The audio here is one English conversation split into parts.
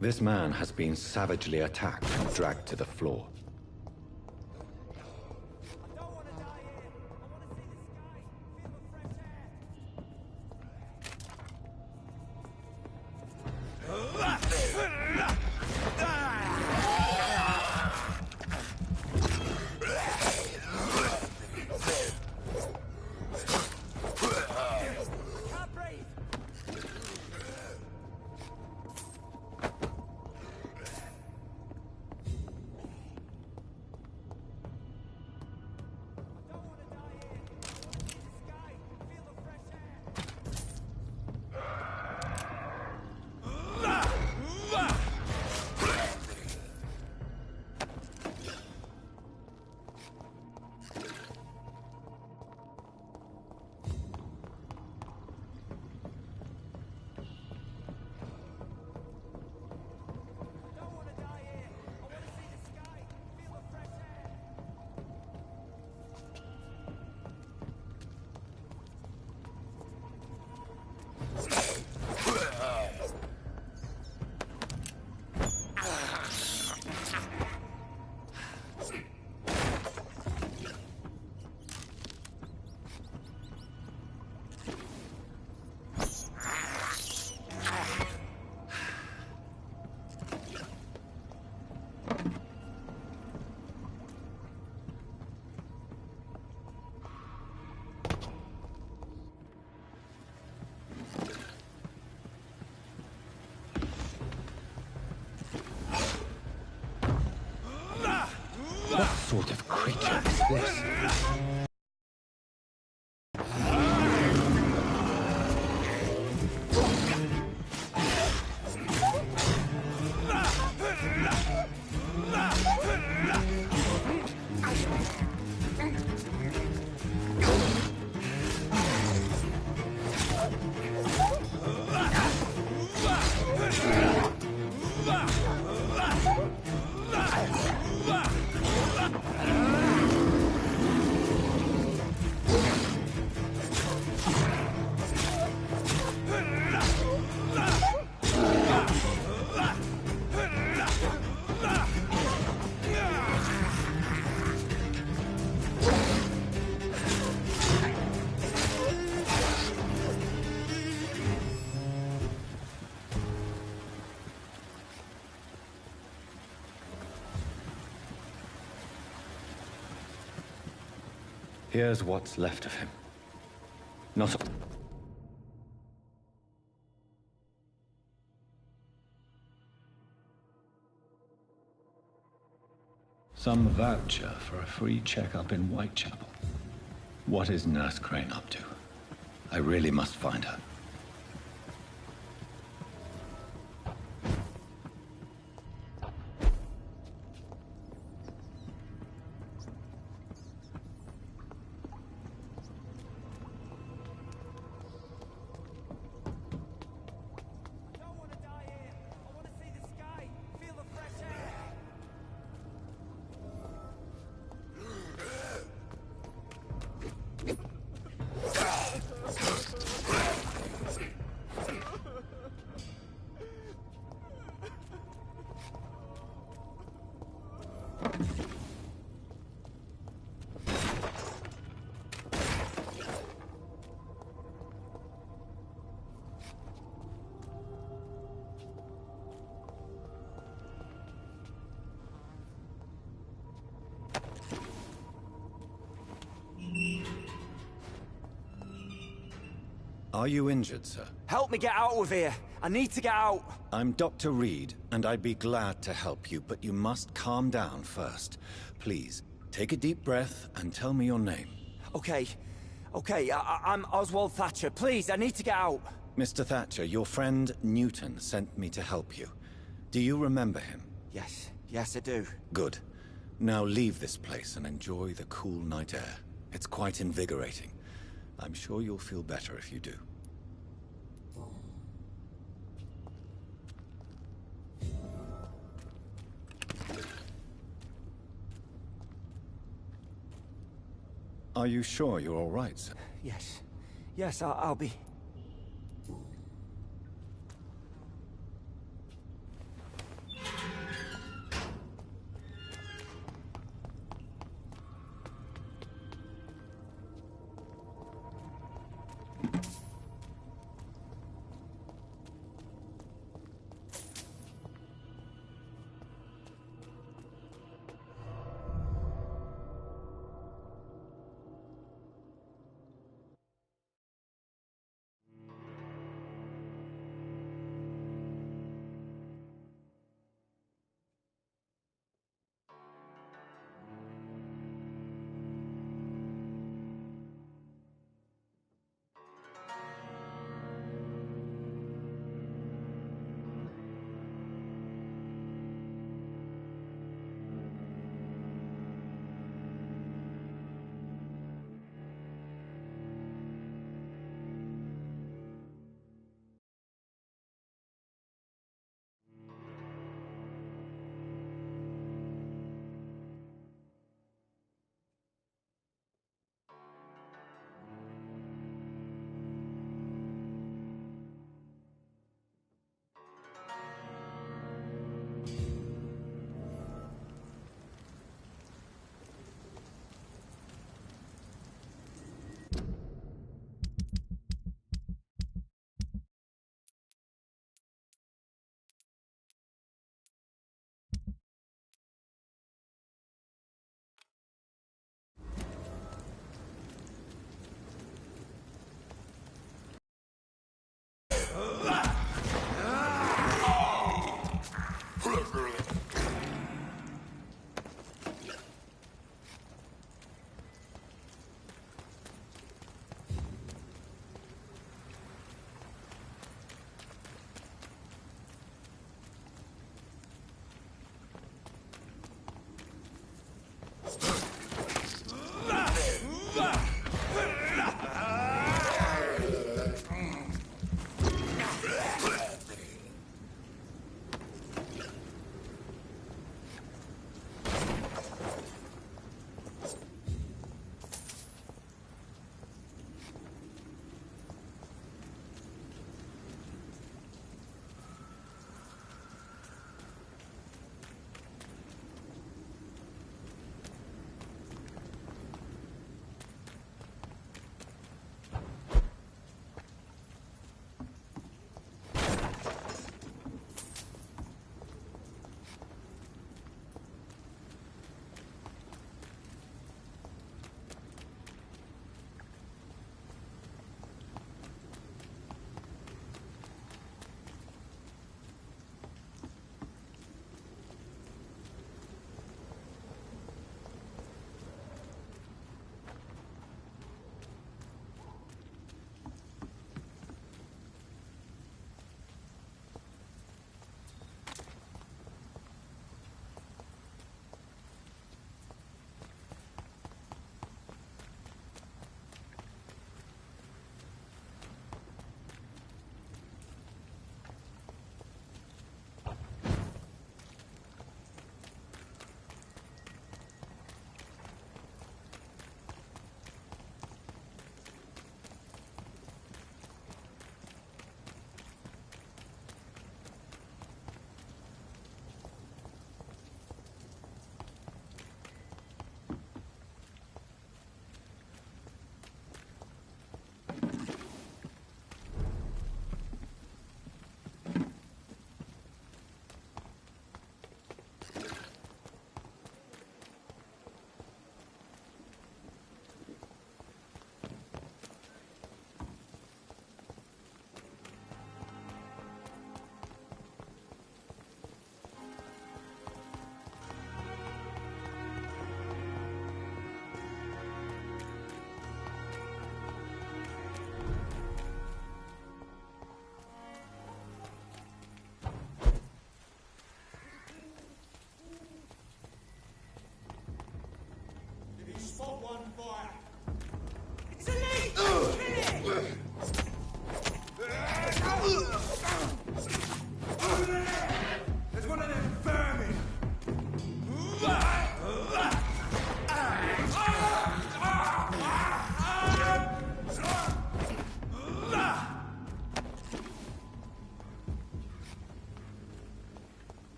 This man has been savagely attacked and dragged to the floor. What sort of creature is this? Here's what's left of him. Not some voucher for a free checkup in Whitechapel. What is Nurse Crane up to? I really must find her. Are you injured, sir? Help me get out of here! I need to get out! I'm Dr. Reed, and I'd be glad to help you, but you must calm down first. Please, take a deep breath and tell me your name. Okay. I'm Oswald Thatcher. Please, I need to get out! Mr. Thatcher, your friend Newton sent me to help you. Do you remember him? Yes, I do. Good. Now leave this place and enjoy the cool night air. It's quite invigorating. I'm sure you'll feel better if you do. Are you sure you're all right, sir? Yes. Yes, I'll be...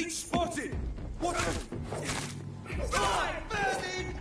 Leech spotted! What the... Die, vermin!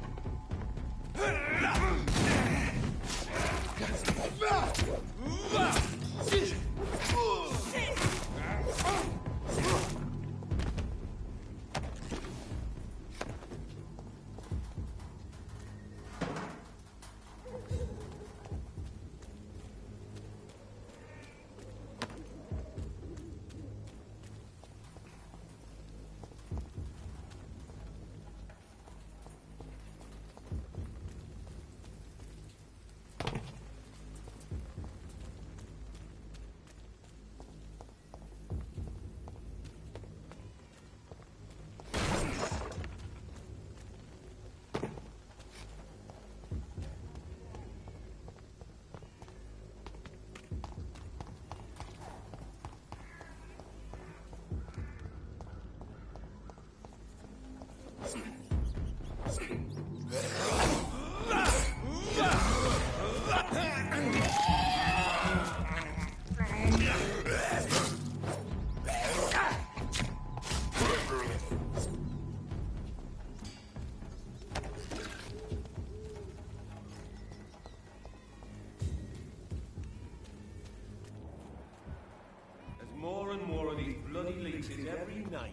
More and more of these bloody leeches every night.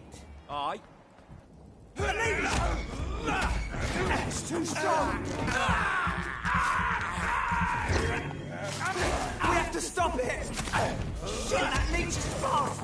Aye. It's too strong! We have to stop it! Shit, that leech is fast!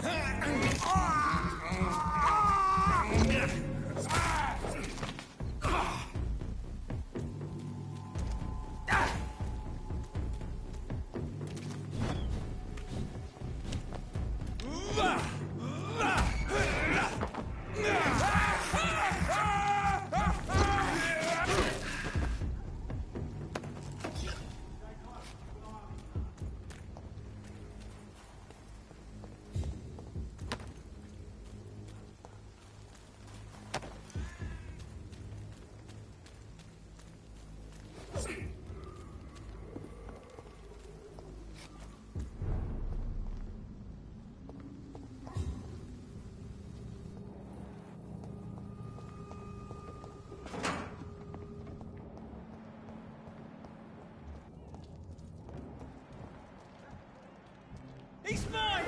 He's mine!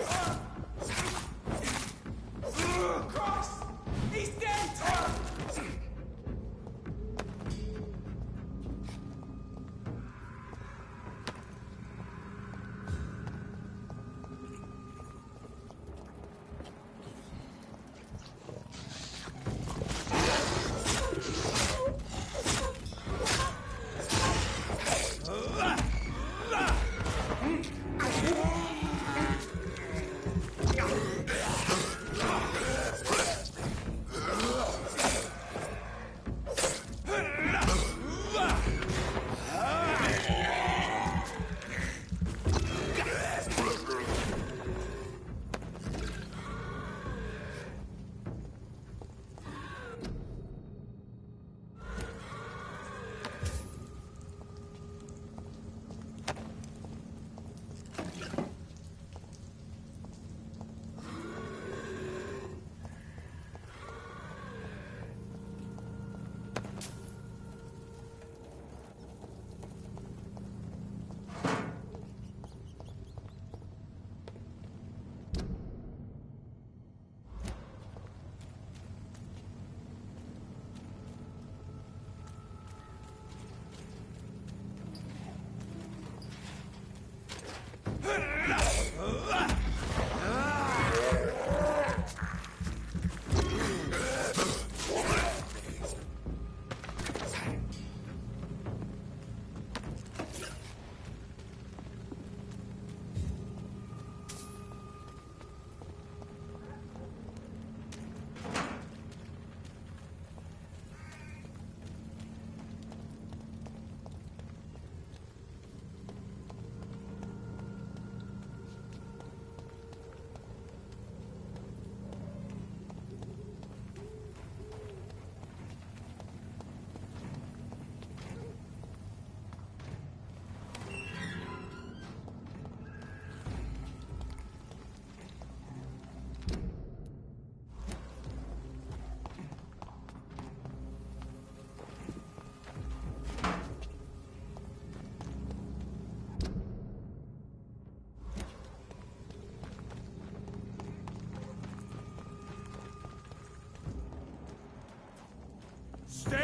Cross! He's dead!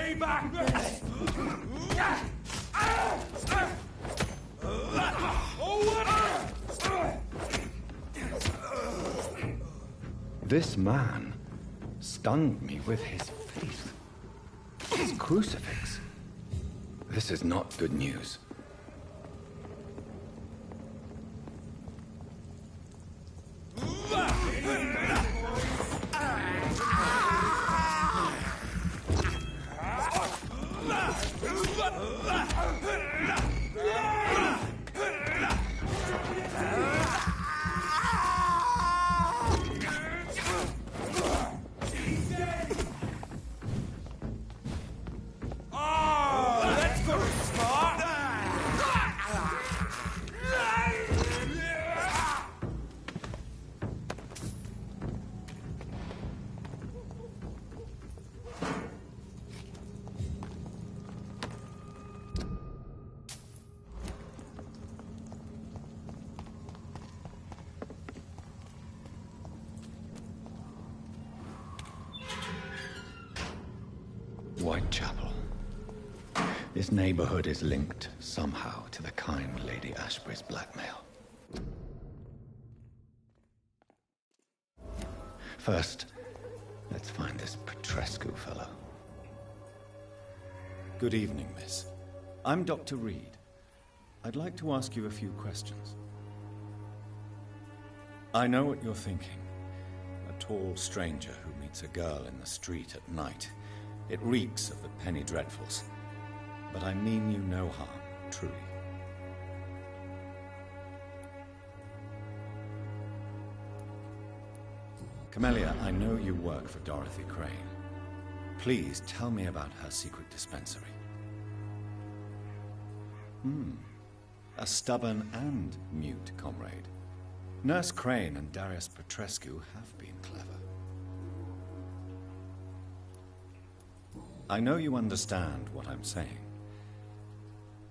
Stay back! This man stunned me with his faith. His crucifix. This is not good news. Whitechapel. This neighborhood is linked somehow to the kind Lady Ashbury's blackmail. First, let's find this Petrescu fellow. Good evening, miss. I'm Dr. Reed. I'd like to ask you a few questions. I know what you're thinking. A tall stranger who meets a girl in the street at night. It reeks of the penny dreadfuls. But I mean you no harm, truly. Camellia, I know you work for Dorothy Crane. Please tell me about her secret dispensary. A stubborn and mute comrade. Nurse Crane and Darius Petrescu have been clever. I know you understand what I'm saying.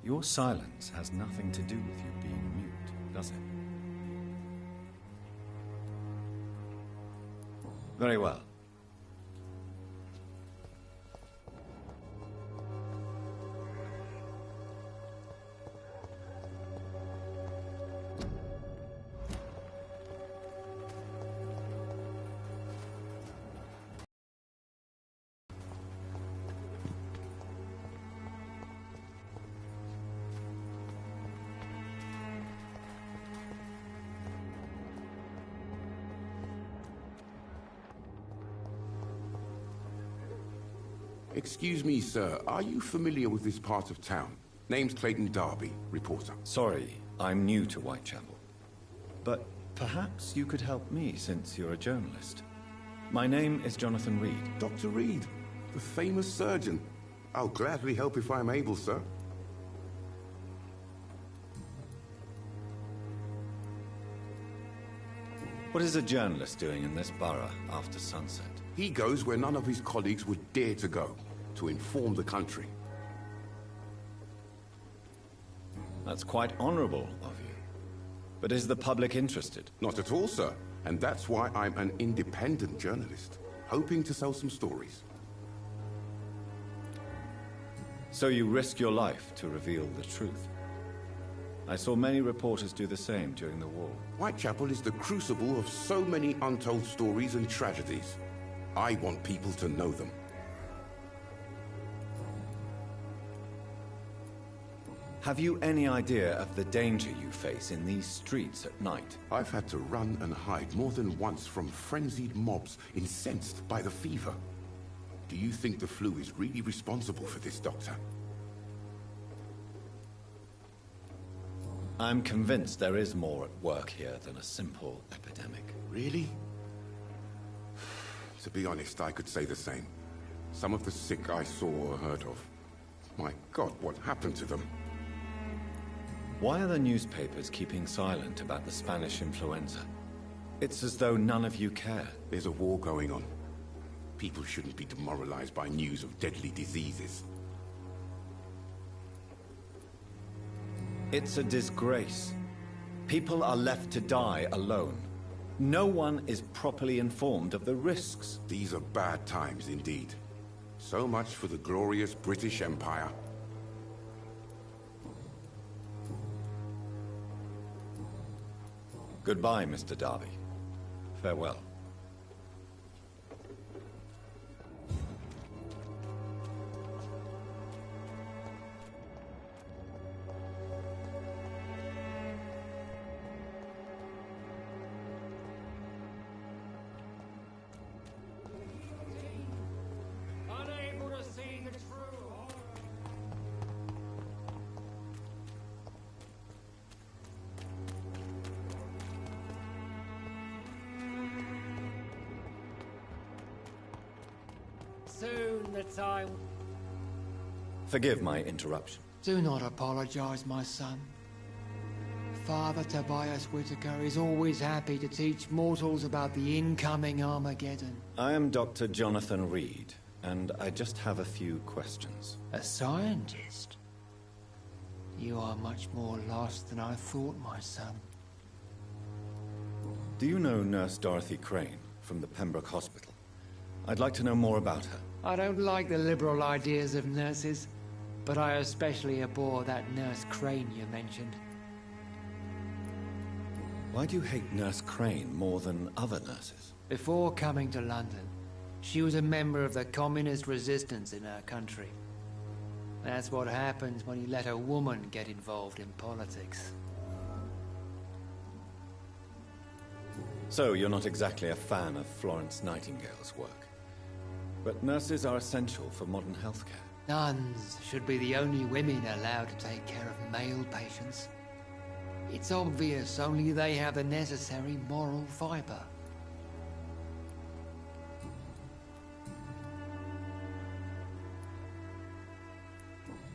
Your silence has nothing to do with you being mute, does it? Very well. Excuse me, sir. Are you familiar with this part of town? Name's Clayton Darby, reporter. Sorry, I'm new to Whitechapel. But perhaps you could help me since you're a journalist. My name is Jonathan Reed. Dr. Reed, the famous surgeon. I'll gladly help if I'm able, sir. What is a journalist doing in this borough after sunset? He goes where none of his colleagues would dare to go, to inform the country. That's quite honorable of you. But is the public interested? Not at all, sir. And that's why I'm an independent journalist, hoping to sell some stories. So you risk your life to reveal the truth. I saw many reporters do the same during the war. Whitechapel is the crucible of so many untold stories and tragedies. I want people to know them. Have you any idea of the danger you face in these streets at night? I've had to run and hide more than once from frenzied mobs incensed by the fever. Do you think the flu is really responsible for this, Doctor? I'm convinced there is more at work here than a simple epidemic. Really? To be honest, I could say the same. Some of the sick I saw or heard of. My God, what happened to them? Why are the newspapers keeping silent about the Spanish influenza? It's as though none of you care. There's a war going on. People shouldn't be demoralized by news of deadly diseases. It's a disgrace. People are left to die alone. No one is properly informed of the risks. These are bad times indeed. So much for the glorious British Empire. Goodbye, Mr. Darby. Farewell. Unable to see the true horror. Soon the time. Forgive my interruption. Do not apologize, my son. Father Tobias Whitaker is always happy to teach mortals about the incoming Armageddon. I am Dr. Jonathan Reed, and I just have a few questions. A scientist? You are much more lost than I thought, my son. Do you know Nurse Dorothy Crane from the Pembroke Hospital? I'd like to know more about her. I don't like the liberal ideas of nurses, but I especially abhor that Nurse Crane you mentioned. Why do you hate Nurse Crane more than other nurses? Before coming to London, she was a member of the communist resistance in her country. That's what happens when you let a woman get involved in politics. So you're not exactly a fan of Florence Nightingale's work. But nurses are essential for modern healthcare. Nuns should be the only women allowed to take care of male patients. It's obvious only they have the necessary moral fiber.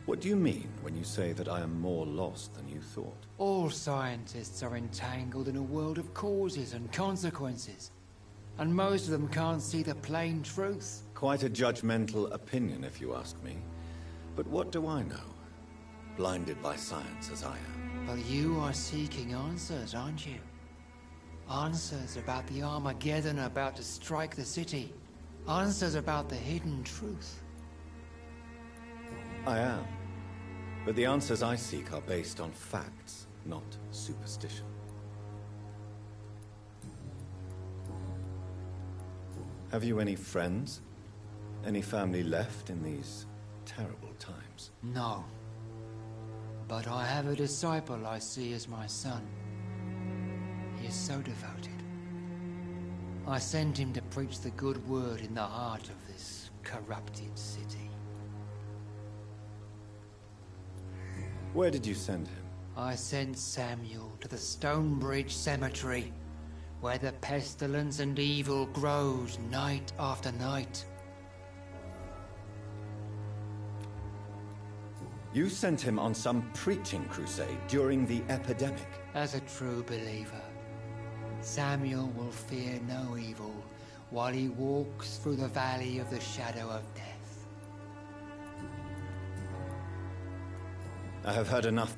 What do you mean when you say that I am more lost than you thought? All scientists are entangled in a world of causes and consequences, and most of them can't see the plain truth. Quite a judgmental opinion, if you ask me. But what do I know? Blinded by science as I am. But you are seeking answers, aren't you? Answers about the Armageddon about to strike the city. Answers about the hidden truth. I am. But the answers I seek are based on facts, not superstition. Have you any friends? Any family left in these terrible times? No. But I have a disciple I see as my son. He is so devoted. I sent him to preach the good word in the heart of this corrupted city. Where did you send him? I sent Samuel to the Stonebridge Cemetery, where the pestilence and evil grows night after night. You sent him on some preaching crusade during the epidemic. As a true believer, Samuel will fear no evil while he walks through the valley of the shadow of death. I have heard enough.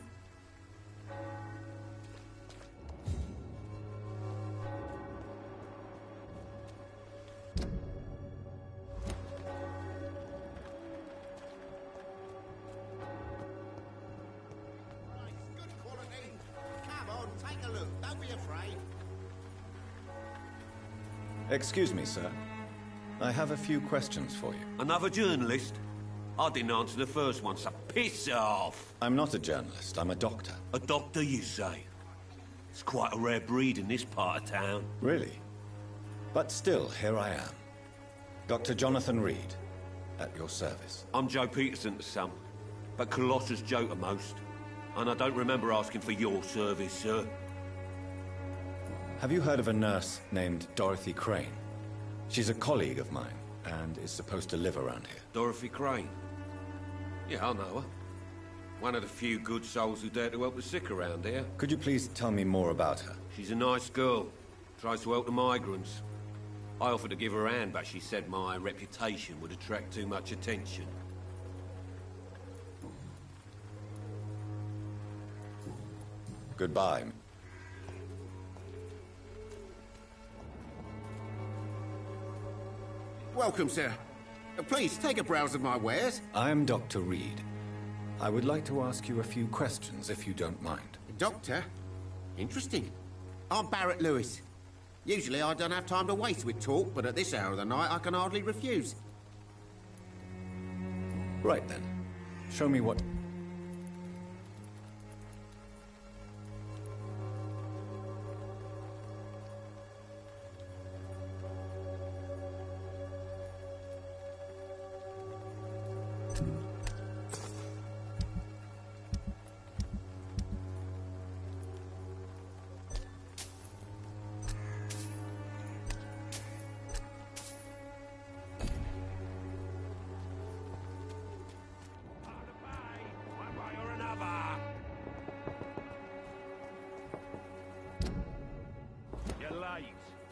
Excuse me, sir. I have a few questions for you. Another journalist? I didn't answer the first one, so piss off! I'm not a journalist, I'm a doctor. A doctor, you say? It's quite a rare breed in this part of town. Really? But still, here I am. Dr. Jonathan Reed, at your service. I'm Joe Peterson to some, but Colossus Joe to most. And I don't remember asking for your service, sir. Have you heard of a nurse named Dorothy Crane? She's a colleague of mine, and is supposed to live around here. Dorothy Crane? Yeah, I know her. One of the few good souls who dare to help the sick around here. Could you please tell me more about her? She's a nice girl. Tries to help the migrants. I offered to give her a hand, but she said my reputation would attract too much attention. Goodbye. Welcome, sir. Please, take a browse of my wares. I am Dr. Reed. I would like to ask you a few questions, if you don't mind. Doctor? Interesting. I'm Barrett Lewis. Usually I don't have time to waste with talk, but at this hour of the night I can hardly refuse. Right then. Show me what...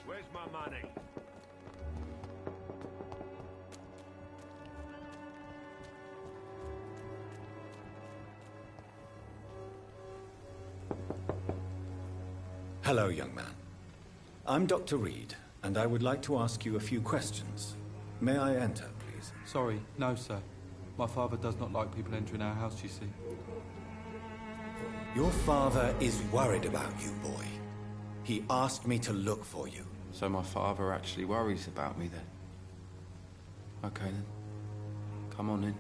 Where's my money? Hello, young man. I'm Dr. Reed, and I would like to ask you a few questions. May I enter, please? Sorry, no, sir. My father does not like people entering our house, you see. Your father is worried about you, boy. He asked me to look for you. So my father actually worries about me, then? Okay, then. Come on in.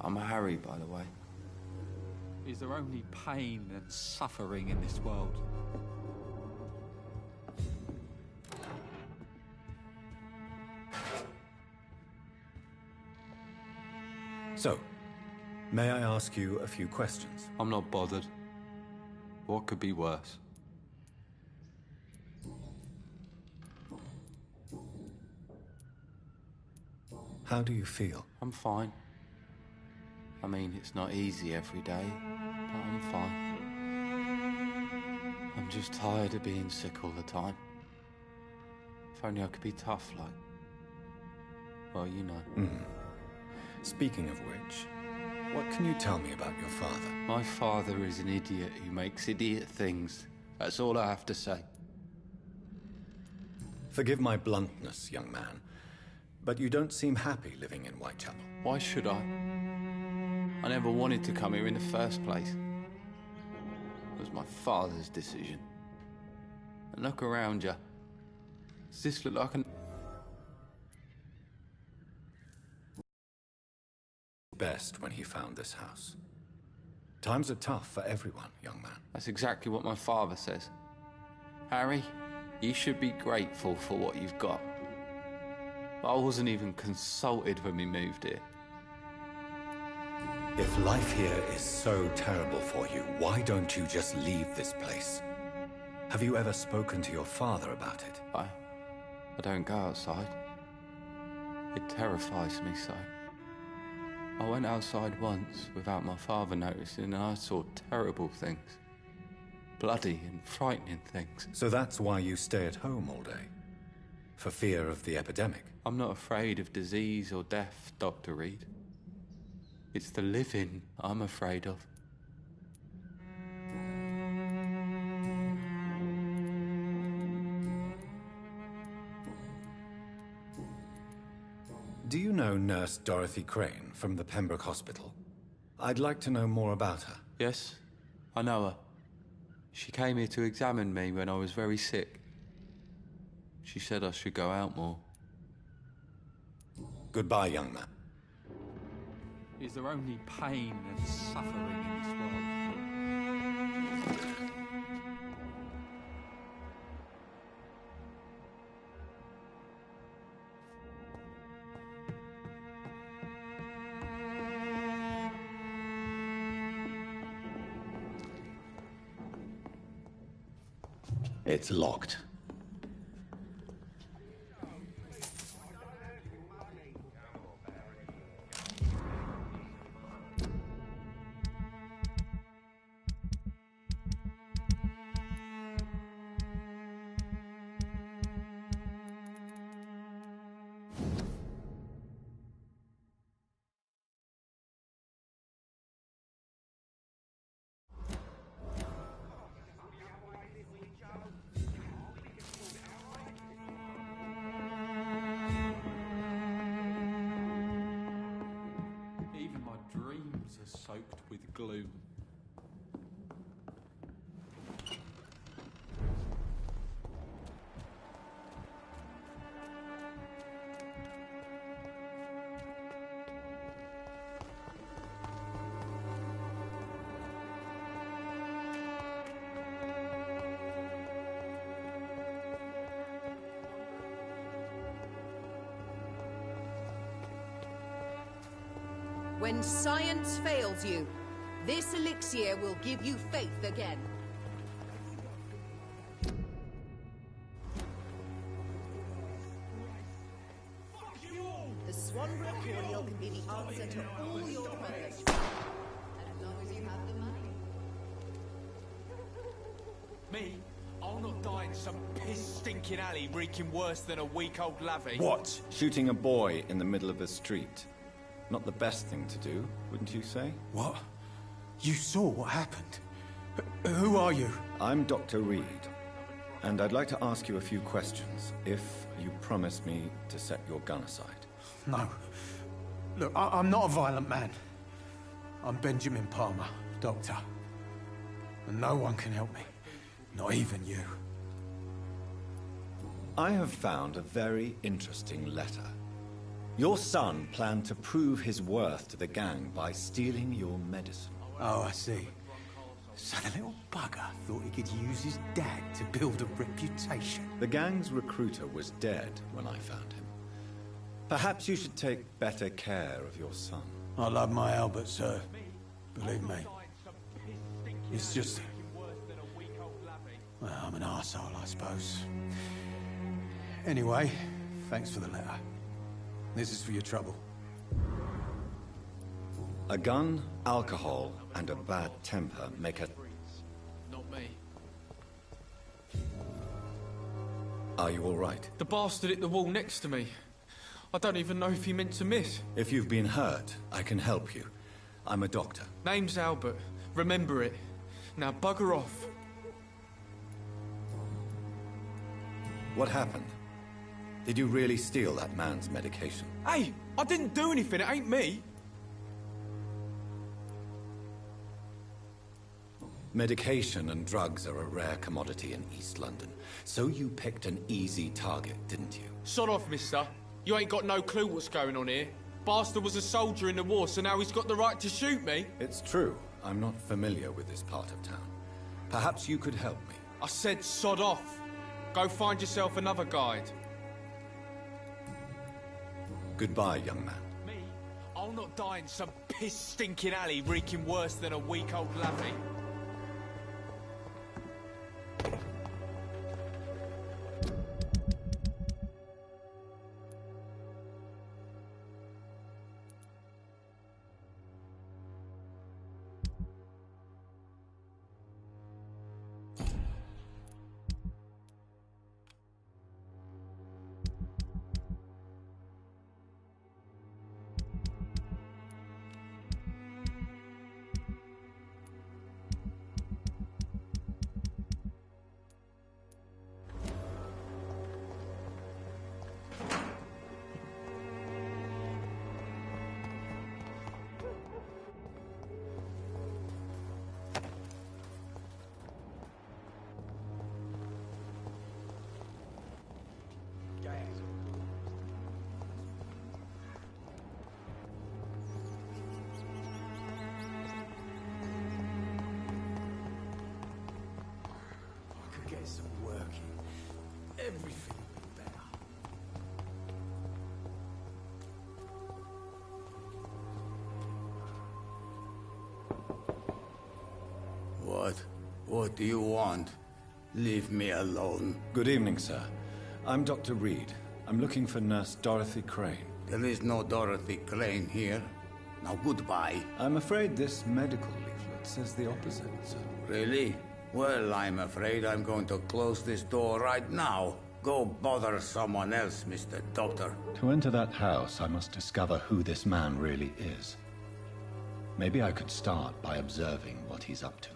I'm Harry, by the way. Is there only pain and suffering in this world? So, may I ask you a few questions? I'm not bothered. What could be worse? How do you feel? I'm fine. I mean, it's not easy every day, but I'm fine. I'm just tired of being sick all the time. If only I could be tough like... Well, you know. Speaking of which, what can you tell me about your father? My father is an idiot who makes idiot things. That's all I have to say. Forgive my bluntness, young man, but you don't seem happy living in Whitechapel. Why should I? I never wanted to come here in the first place. It was my father's decision. And look around you. Does this look like an... Best when he found this house. Times are tough for everyone, young man. That's exactly what my father says. Harry, you should be grateful for what you've got. I wasn't even consulted when we moved here. If life here is so terrible for you, why don't you just leave this place? Have you ever spoken to your father about it? I don't go outside. It terrifies me so. I went outside once without my father noticing and I saw terrible things. Bloody and frightening things. So that's why you stay at home all day? For fear of the epidemic? I'm not afraid of disease or death, Dr. Reed. It's the living I'm afraid of. Do you know Nurse Dorothy Crane from the Pembroke Hospital? I'd like to know more about her. Yes, I know her. She came here to examine me when I was very sick. She said I should go out more. Goodbye, young man. Is there only pain and suffering in this world? It's locked. gloom. When science fails you, this elixir will give you faith again. The Swanbrook Curial can be the answer to all your problems. As long as you have the money. Me? I'll not die in some piss-stinking alley reeking worse than a week-old lavvy. What? Shooting a boy in the middle of a street. Not the best thing to do, wouldn't you say? What? You saw what happened? Who are you? I'm Dr. Reed, and I'd like to ask you a few questions, if you promise me to set your gun aside. No. Look, I'm not a violent man. I'm Benjamin Palmer, doctor. And no one can help me. Not even you. I have found a very interesting letter. Your son planned to prove his worth to the gang by stealing your medicine. Oh, I see. So the little bugger thought he could use his dad to build a reputation. The gang's recruiter was dead when I found him. Perhaps you should take better care of your son. I love my Albert, sir. Believe me. It's just... well, I'm an arsehole, I suppose. Anyway, thanks for the letter. This is for your trouble. A gun, alcohol, and a bad temper make a... Not me. Are you all right? The bastard hit the wall next to me. I don't even know if he meant to miss. If you've been hurt, I can help you. I'm a doctor. Name's Albert. Remember it. Now bugger off. What happened? Did you really steal that man's medication? Hey, I didn't do anything. It ain't me. Medication and drugs are a rare commodity in East London. So you picked an easy target, didn't you? Sod off, mister. You ain't got no clue what's going on here. Bastard was a soldier in the war, so now he's got the right to shoot me. It's true. I'm not familiar with this part of town. Perhaps you could help me. I said sod off. Go find yourself another guide. Goodbye, young man. Me? I'll not die in some piss-stinking alley reeking worse than a week-old lavvy. Everything will be better. What do you want? Leave me alone. Good evening, sir. I'm Dr. Reed. I'm looking for Nurse Dorothy Crane. There is no Dorothy Crane here. Now goodbye. I'm afraid this medical leaflet says the opposite, sir. Really? Well, I'm afraid I'm going to close this door right now. Go bother someone else, Mr. Doctor. To enter that house, I must discover who this man really is. Maybe I could start by observing what he's up to.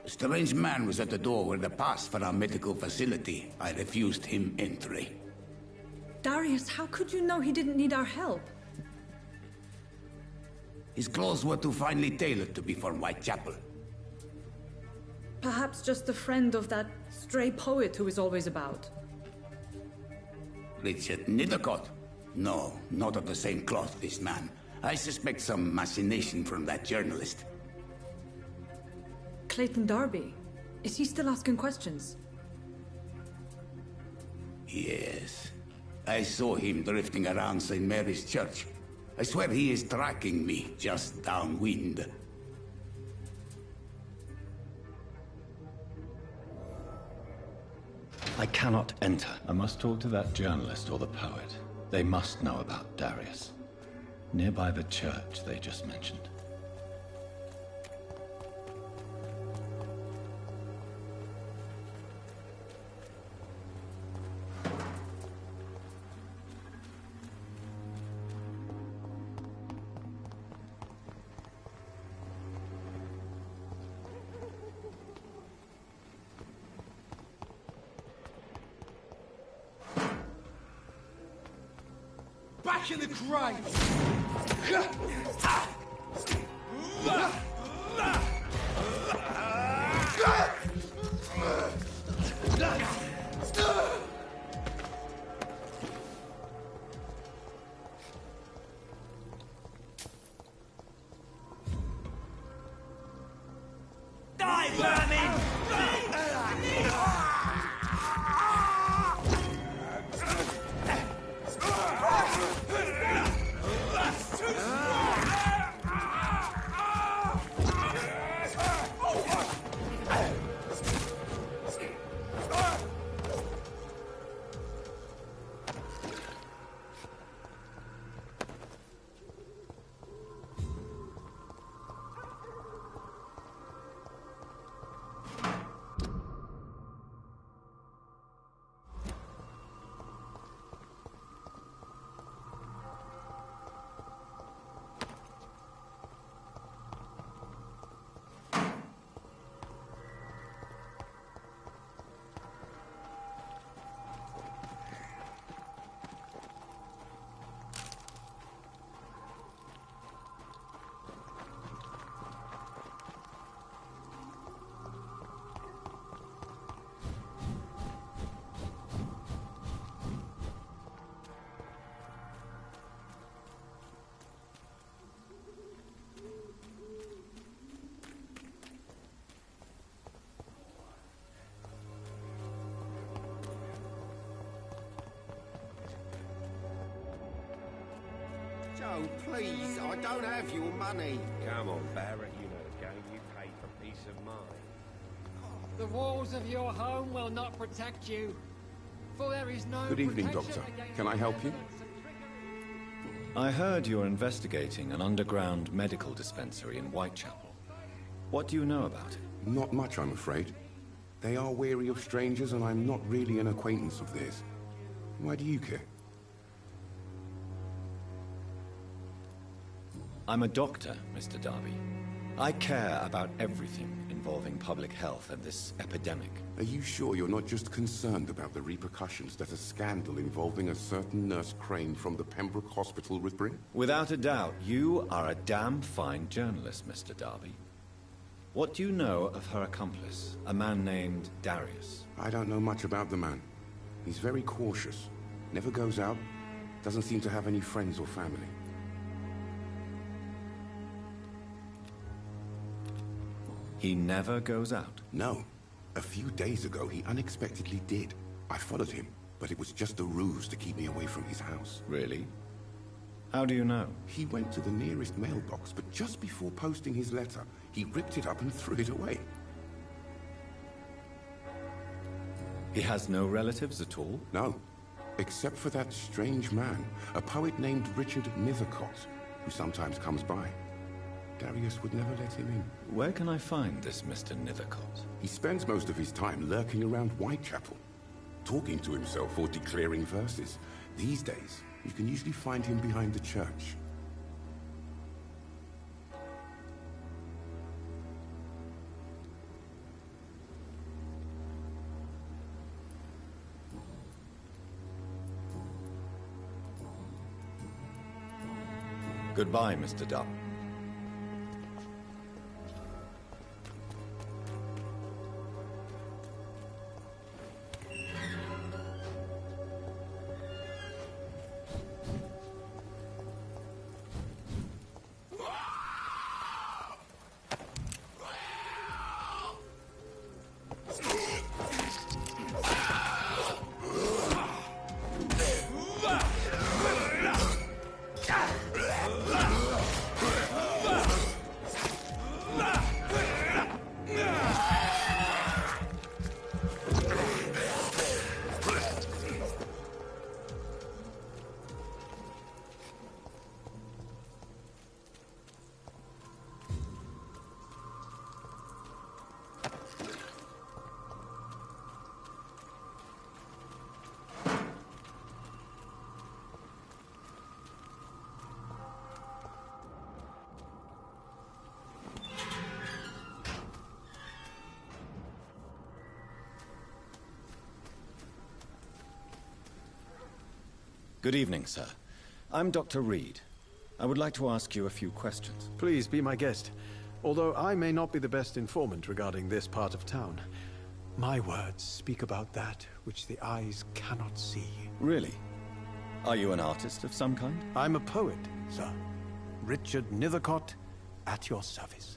A strange man was at the door with a pass for our medical facility. I refused him entry. Darius, how could you know he didn't need our help? His clothes were too finely tailored to be from Whitechapel. Perhaps just a friend of that stray poet who is always about. Richard Nithercott? No, not of the same cloth, this man. I suspect some machination from that journalist. Clayton Darby. Is he still asking questions? Yes. I saw him drifting around St. Mary's Church. I swear he is tracking me just downwind. I cannot enter. I must talk to that journalist or the poet. They must know about Darius. Nearby the church they just mentioned. Back in the grave! Die, vermin! Joe, please, I don't have your money. Come on, Barrett, you know the game. You pay for peace of mind. The walls of your home will not protect you, for there is no Good evening, protection Doctor. against Can I help you? I heard you're investigating an underground medical dispensary in Whitechapel. What do you know about it? Not much, I'm afraid. They are wary of strangers, and I'm not really an acquaintance of theirs. Why do you care? I'm a doctor, Mr. Darby. I care about everything involving public health and this epidemic. Are you sure you're not just concerned about the repercussions that a scandal involving a certain Nurse Crane from the Pembroke Hospital would bring? Without a doubt, you are a damn fine journalist, Mr. Darby. What do you know of her accomplice, a man named Darius? I don't know much about the man. He's very cautious. Never goes out. Doesn't seem to have any friends or family. He never goes out? No. A few days ago, he unexpectedly did. I followed him, but it was just a ruse to keep me away from his house. Really? How do you know? He went to the nearest mailbox, but just before posting his letter, he ripped it up and threw it away. He has no relatives at all? No. Except for that strange man, a poet named Richard Nithercott, who sometimes comes by. Darius would never let him in. Where can I find this Mr. Nithercott? He spends most of his time lurking around Whitechapel, talking to himself or declaring verses. These days, you can usually find him behind the church. Goodbye, Mr. Dunn. Good evening, sir. I'm Dr. Reed. I would like to ask you a few questions. Please be my guest. Although I may not be the best informant regarding this part of town, my words speak about that which the eyes cannot see. Really? Are you an artist of some kind? I'm a poet, sir. Richard Nethercott, at your service.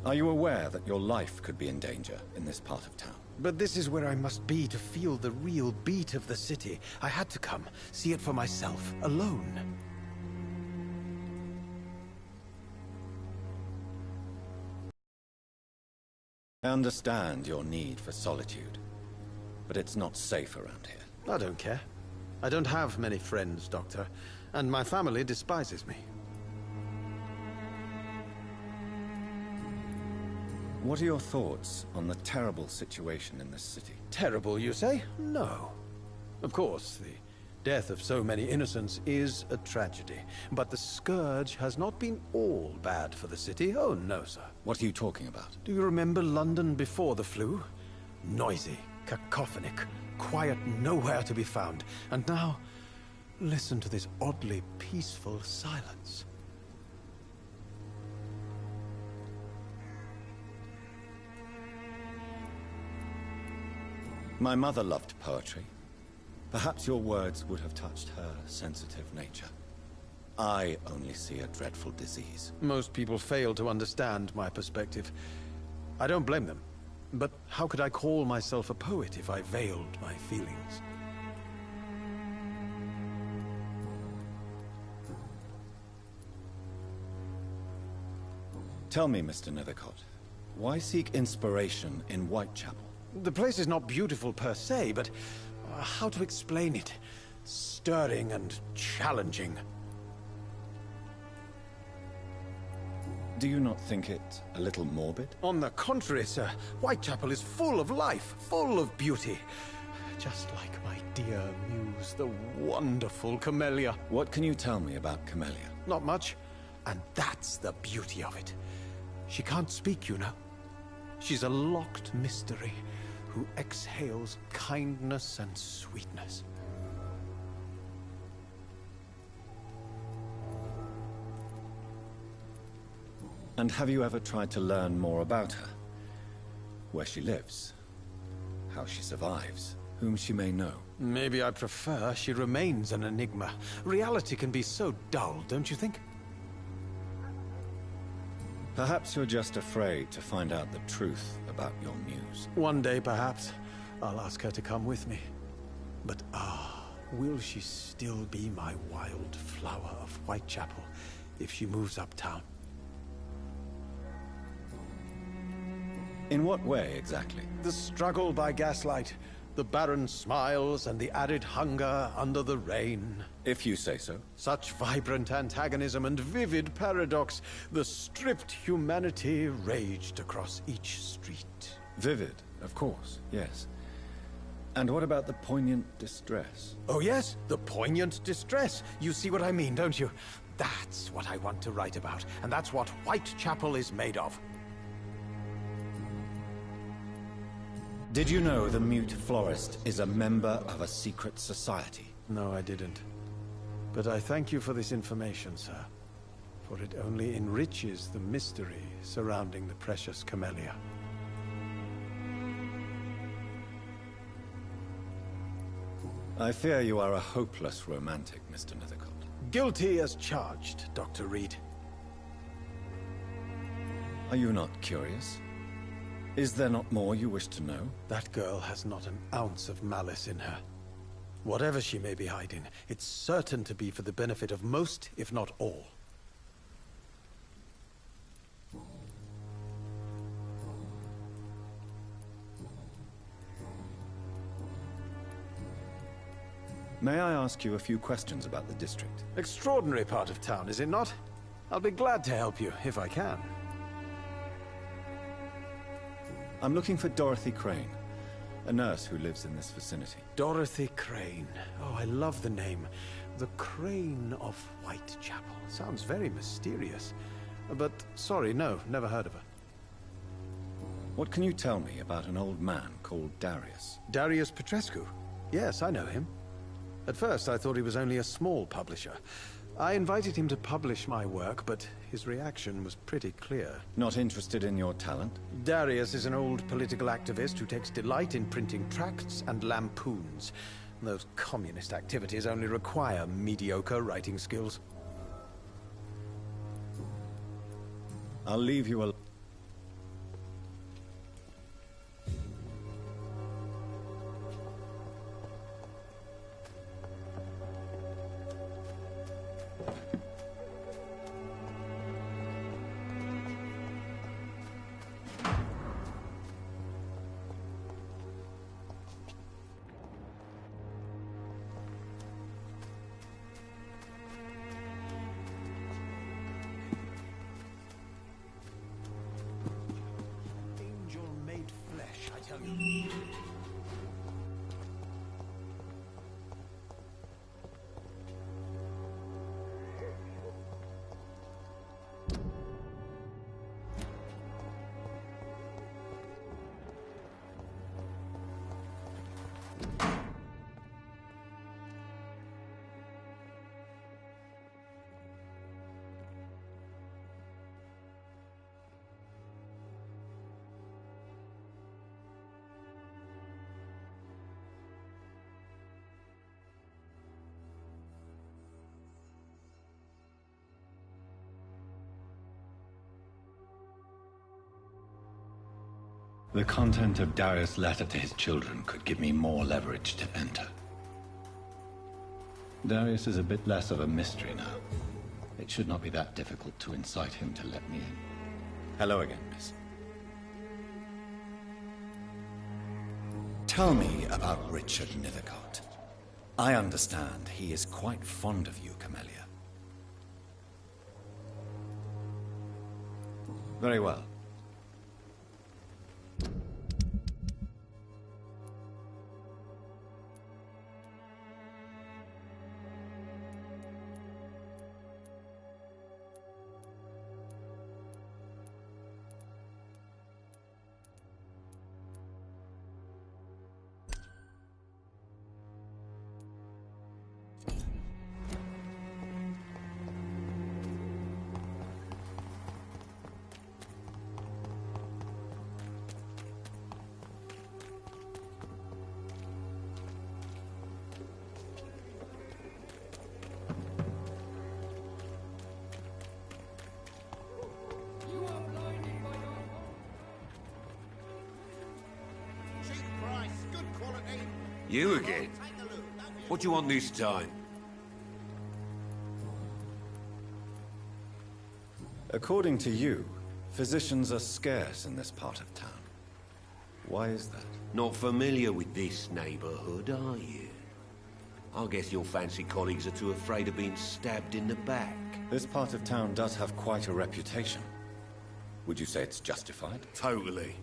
Are you aware that your life could be in danger in this part of town? But this is where I must be to feel the real beat of the city. I had to come, see it for myself, alone. I understand your need for solitude, but it's not safe around here. I don't care. I don't have many friends, Doctor, and my family despises me. What are your thoughts on the terrible situation in this city? Terrible, you say? No. Of course, the death of so many innocents is a tragedy. But the scourge has not been all bad for the city. Oh, no, sir. What are you talking about? Do you remember London before the flu? Noisy, cacophonic, quiet nowhere to be found. And now, listen to this oddly peaceful silence. My mother loved poetry. Perhaps your words would have touched her sensitive nature. I only see a dreadful disease. Most people fail to understand my perspective. I don't blame them. But how could I call myself a poet if I veiled my feelings? Tell me, Mr. Nethercott, why seek inspiration in Whitechapel? The place is not beautiful per se, but how to explain it? Stirring and challenging. Do you not think it a little morbid? On the contrary, sir. Whitechapel is full of life, full of beauty. Just like my dear muse, the wonderful Camellia. What can you tell me about Camellia? Not much. And that's the beauty of it. She can't speak, you know. She's a locked mystery who exhales kindness and sweetness. And have you ever tried to learn more about her? Where she lives, how she survives, whom she may know? Maybe I prefer she remains an enigma. Reality can be so dull, don't you think? Perhaps you're just afraid to find out the truth about your muse. One day, perhaps, I'll ask her to come with me. But will she still be my wild flower of Whitechapel if she moves uptown? In what way, exactly? The struggle by gaslight, the barren smiles and the added hunger under the rain. If you say so. Such vibrant antagonism and vivid paradox. The stripped humanity raged across each street. Vivid, of course, yes. And what about the poignant distress? Oh yes, the poignant distress. You see what I mean, don't you? That's what I want to write about, and that's what Whitechapel is made of. Did you know the Mute Florist is a member of a secret society? No, I didn't. But I thank you for this information, sir. For it only enriches the mystery surrounding the precious camellia. I fear you are a hopeless romantic, Mr. Nethercott. Guilty as charged, Dr. Reed. Are you not curious? Is there not more you wish to know? That girl has not an ounce of malice in her. Whatever she may be hiding, it's certain to be for the benefit of most, if not all. May I ask you a few questions about the district? Extraordinary part of town, is it not? I'll be glad to help you, if I can. I'm looking for Dorothy Crane, a nurse who lives in this vicinity. Dorothy Crane. Oh, I love the name. The Crane of Whitechapel. Sounds very mysterious. But, sorry, no, never heard of her. What can you tell me about an old man called Darius? Darius Petrescu? Yes, I know him. At first, I thought he was only a small publisher. I invited him to publish my work, but his reaction was pretty clear. Not interested in your talent? Darius is an old political activist who takes delight in printing tracts and lampoons. Those communist activities only require mediocre writing skills. I'll leave you alone. The content of Darius' letter to his children could give me more leverage to enter. Darius is a bit less of a mystery now. It should not be that difficult to incite him to let me in. Hello again, miss. Tell me about Richard Nethercott. I understand he is quite fond of you, Camellia. Very well. You again? What do you want this time? According to you, physicians are scarce in this part of town. Why is that? Not familiar with this neighborhood, are you? I guess your fancy colleagues are too afraid of being stabbed in the back. This part of town does have quite a reputation. Would you say it's justified? Totally.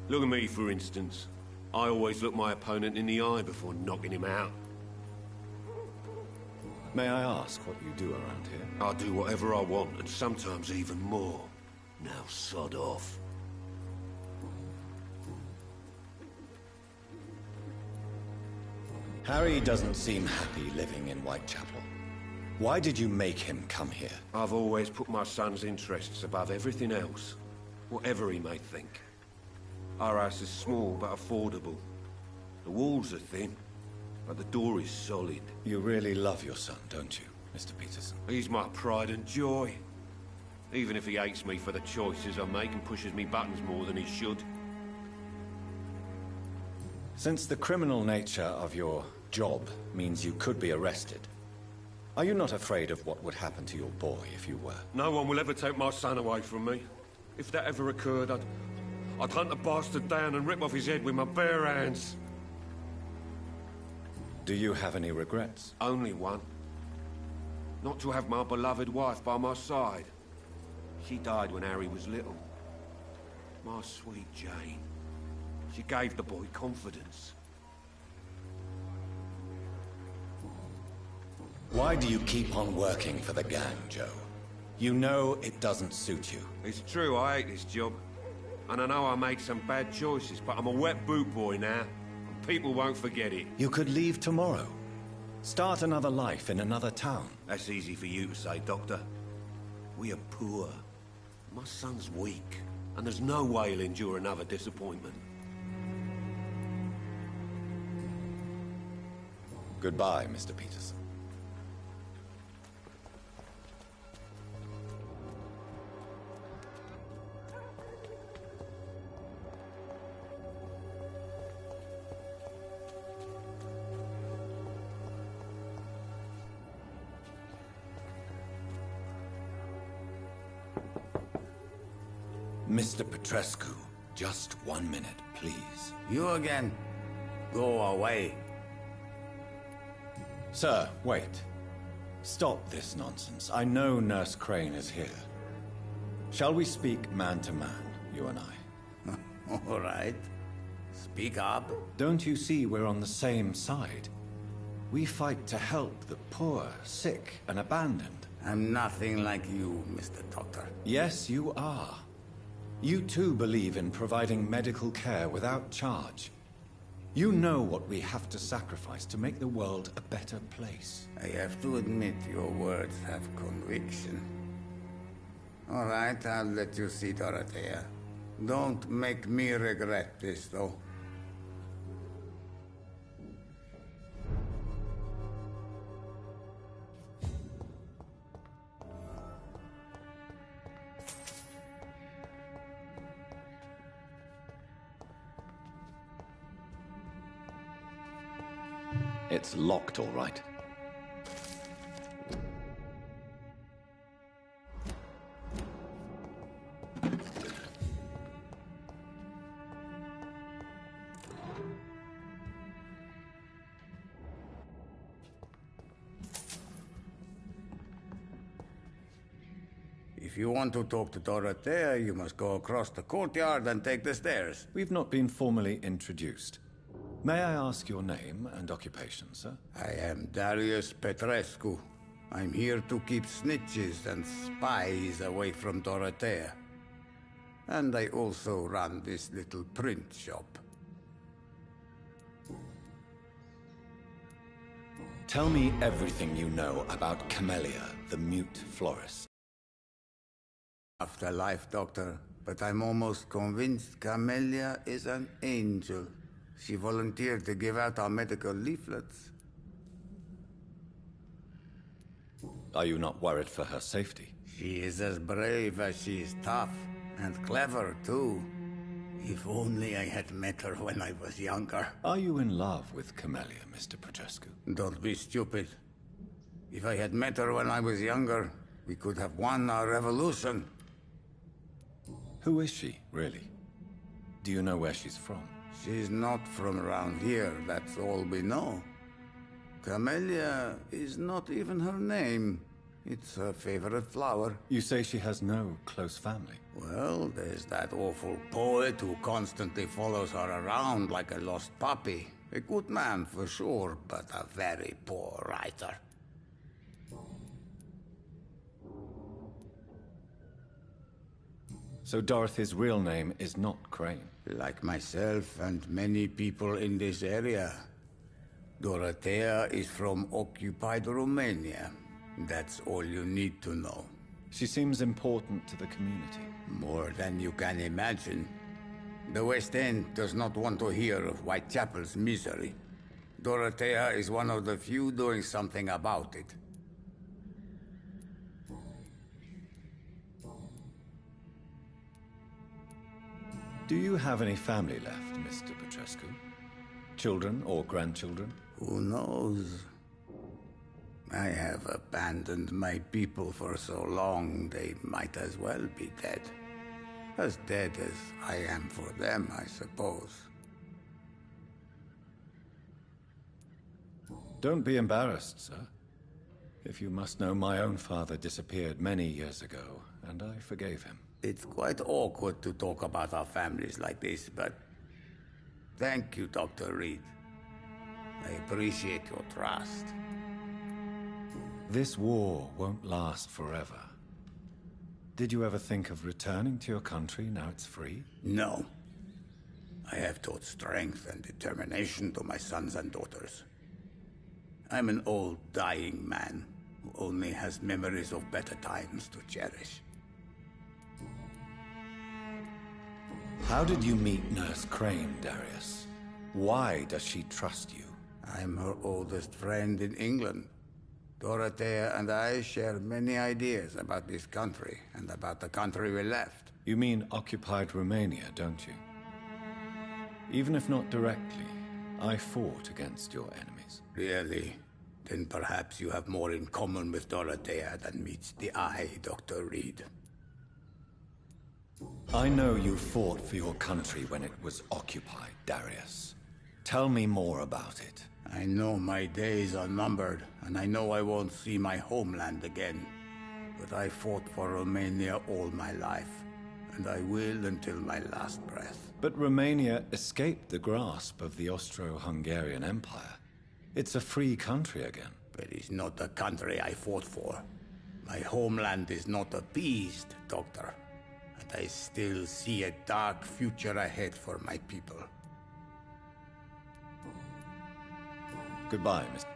Look at me, for instance. I always look my opponent in the eye before knocking him out. May I ask what you do around here? I do whatever I want, and sometimes even more. Now sod off. Harry doesn't seem happy living in Whitechapel. Why did you make him come here? I've always put my son's interests above everything else, whatever he may think. Our house is small but affordable. The walls are thin, but the door is solid. You really love your son, don't you, Mr. Peterson? He's my pride and joy. Even if he hates me for the choices I make and pushes me buttons more than he should. Since the criminal nature of your job means you could be arrested, are you not afraid of what would happen to your boy if you were? No one will ever take my son away from me. If that ever occurred, I'd hunt the bastard down and rip off his head with my bare hands. Do you have any regrets? Only one. Not to have my beloved wife by my side. She died when Harry was little. My sweet Jane. She gave the boy confidence. Why do you keep on working for the gang, Joe? You know it doesn't suit you. It's true, I hate this job. And I know I made some bad choices, but I'm a wet boot boy now. And people won't forget it. You could leave tomorrow. Start another life in another town. That's easy for you to say, Doctor. We are poor. My son's weak. And there's no way he'll endure another disappointment. Goodbye, Mr. Peterson. Mr. Petrescu, just 1 minute, please. You again? Go away. Sir, wait. Stop this nonsense. I know Nurse Crane is here. Shall we speak man to man, you and I? All right. Speak up. Don't you see we're on the same side? We fight to help the poor, sick, and abandoned. I'm nothing like you, Mr. Doctor. Yes, you are. You too believe in providing medical care without charge. You know what we have to sacrifice to make the world a better place. I have to admit your words have conviction. All right, I'll let you see Dorothea. Don't make me regret this, though. It's locked, all right. If you want to talk to Dorothea, you must go across the courtyard and take the stairs. We've not been formally introduced. May I ask your name and occupation, sir? I am Darius Petrescu. I'm here to keep snitches and spies away from Dorothea. And I also run this little print shop. Tell me everything you know about Camellia, the mute florist. Afterlife, Doctor, but I'm almost convinced Camellia is an angel. She volunteered to give out our medical leaflets. Are you not worried for her safety? She is as brave as she is tough, and clever, too. If only I had met her when I was younger. Are you in love with Camellia, Mr. Petrescu? Don't be stupid. If I had met her when I was younger, we could have won our revolution. Who is she, really? Do you know where she's from? She's not from around here, that's all we know. Camellia is not even her name. It's her favorite flower. You say she has no close family? Well, there's that awful poet who constantly follows her around like a lost puppy. A good man for sure, but a very poor writer. So Dorothy's real name is not Crane? Like myself and many people in this area. Dorothea is from occupied Romania. That's all you need to know. She seems important to the community. More than you can imagine. The West End does not want to hear of Whitechapel's misery. Dorothea is one of the few doing something about it. Do you have any family left, Mr. Petrescu? Children or grandchildren? Who knows? I have abandoned my people for so long, they might as well be dead. As dead as I am for them, I suppose. Don't be embarrassed, sir. If you must know, my own father disappeared many years ago, and I forgave him. It's quite awkward to talk about our families like this, but... Thank you, Dr. Reed. I appreciate your trust. This war won't last forever. Did you ever think of returning to your country now it's free? No. I have taught strength and determination to my sons and daughters. I'm an old, dying man who only has memories of better times to cherish. How did you meet Nurse Crane, Darius? Why does she trust you? I'm her oldest friend in England. Dorothea and I share many ideas about this country and about the country we left. You mean occupied Romania, don't you? Even if not directly, I fought against your enemies. Really? Then perhaps you have more in common with Dorothea than meets the eye, Dr. Reed. I know you fought for your country when it was occupied, Darius. Tell me more about it. I know my days are numbered, and I know I won't see my homeland again. But I fought for Romania all my life, and I will until my last breath. But Romania escaped the grasp of the Austro-Hungarian Empire. It's a free country again. But it's not the country I fought for. My homeland is not appeased, Doctor. And I still see a dark future ahead for my people. Goodbye, Mr.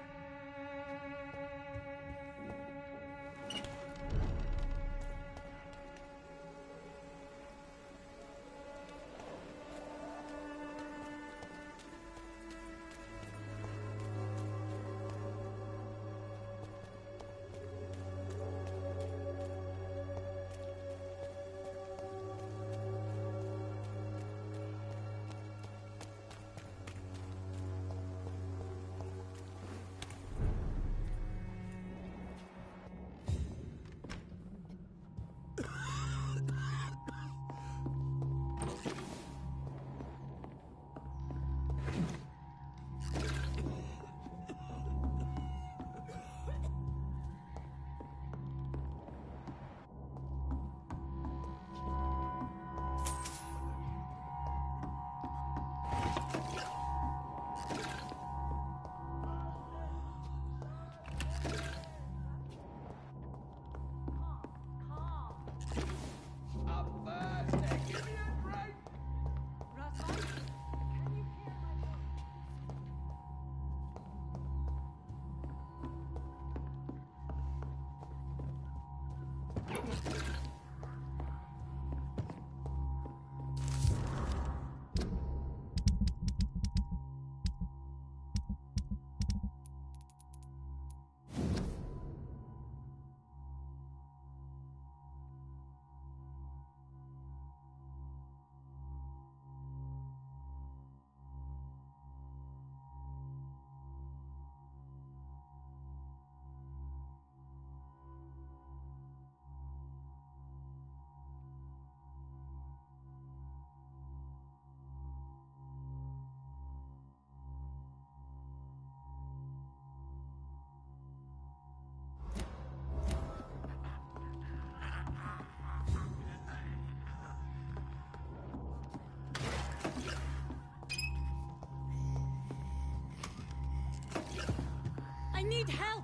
I need help!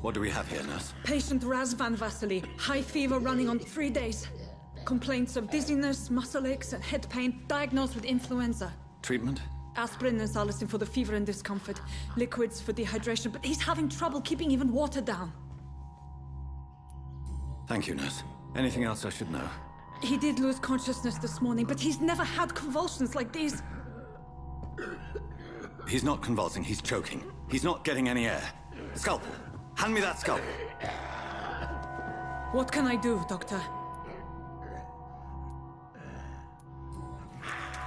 What do we have here, nurse? Patient Raz Van Vasily. High fever running on 3 days. Complaints of dizziness, muscle aches, and head pain. Diagnosed with influenza. Treatment? Aspirin and salicin for the fever and discomfort. Liquids for dehydration, but he's having trouble keeping even water down. Thank you, nurse. Anything else I should know? He did lose consciousness this morning, but he's never had convulsions like these. He's not convulsing, he's choking. He's not getting any air. Scalpel! Hand me that scalpel! What can I do, Doctor?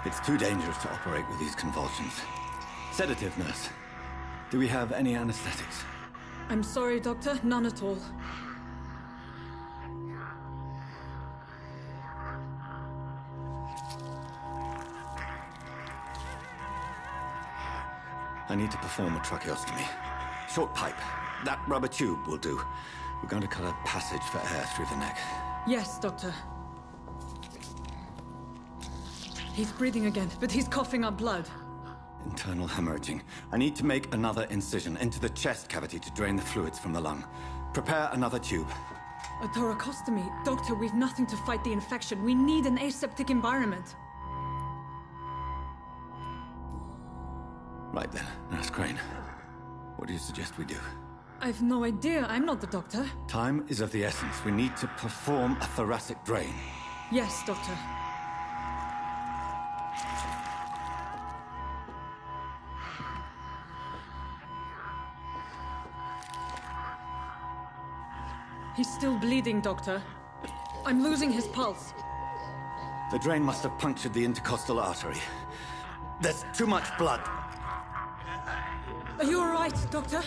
It's too dangerous to operate with these convulsions. Sedative, nurse. Do we have any anesthetics? I'm sorry, Doctor. None at all. I need to perform a tracheostomy. Short pipe. That rubber tube will do. We're going to cut a passage for air through the neck. Yes, Doctor. He's breathing again, but he's coughing up blood. Internal hemorrhaging. I need to make another incision into the chest cavity to drain the fluids from the lung. Prepare another tube. A thoracostomy? Doctor, we've nothing to fight the infection. We need an aseptic environment. Right then, Nurse Crane. What do you suggest we do? I've no idea. I'm not the doctor. Time is of the essence. We need to perform a thoracic drain. Yes, Doctor. He's still bleeding, Doctor. I'm losing his pulse. The drain must have punctured the intercostal artery. There's too much blood. Are you all right, Doctor?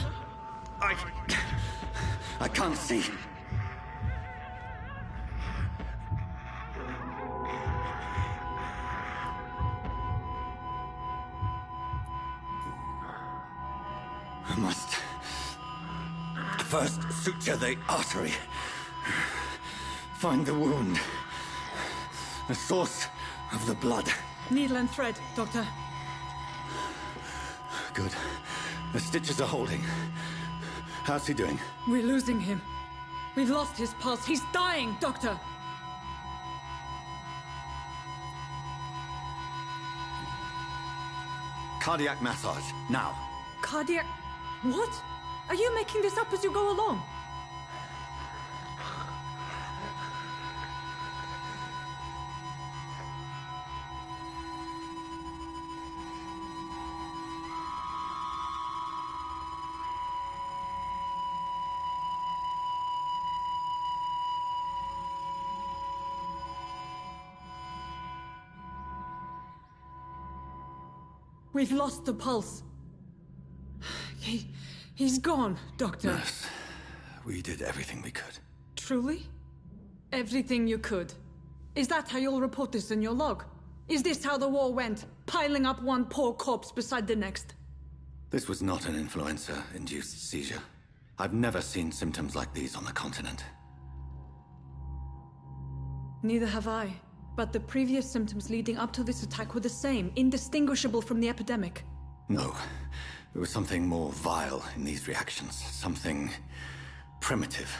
I can't see. I must first suture the artery. Find the wound. The source of the blood. Needle and thread, Doctor. Good. The stitches are holding. How's he doing? We're losing him. We've lost his pulse. He's dying, Doctor! Cardiac massage, now. Cardiac... What? Are you making this up as you go along? We've lost the pulse. He's gone, Doctor. Nurse, we did everything we could. Truly? Everything you could? Is that how you'll report this in your log? Is this how the war went? Piling up one poor corpse beside the next? This was not an influenza-induced seizure. I've never seen symptoms like these on the continent. Neither have I. But the previous symptoms leading up to this attack were the same, indistinguishable from the epidemic. No. There was something more vile in these reactions. Something primitive.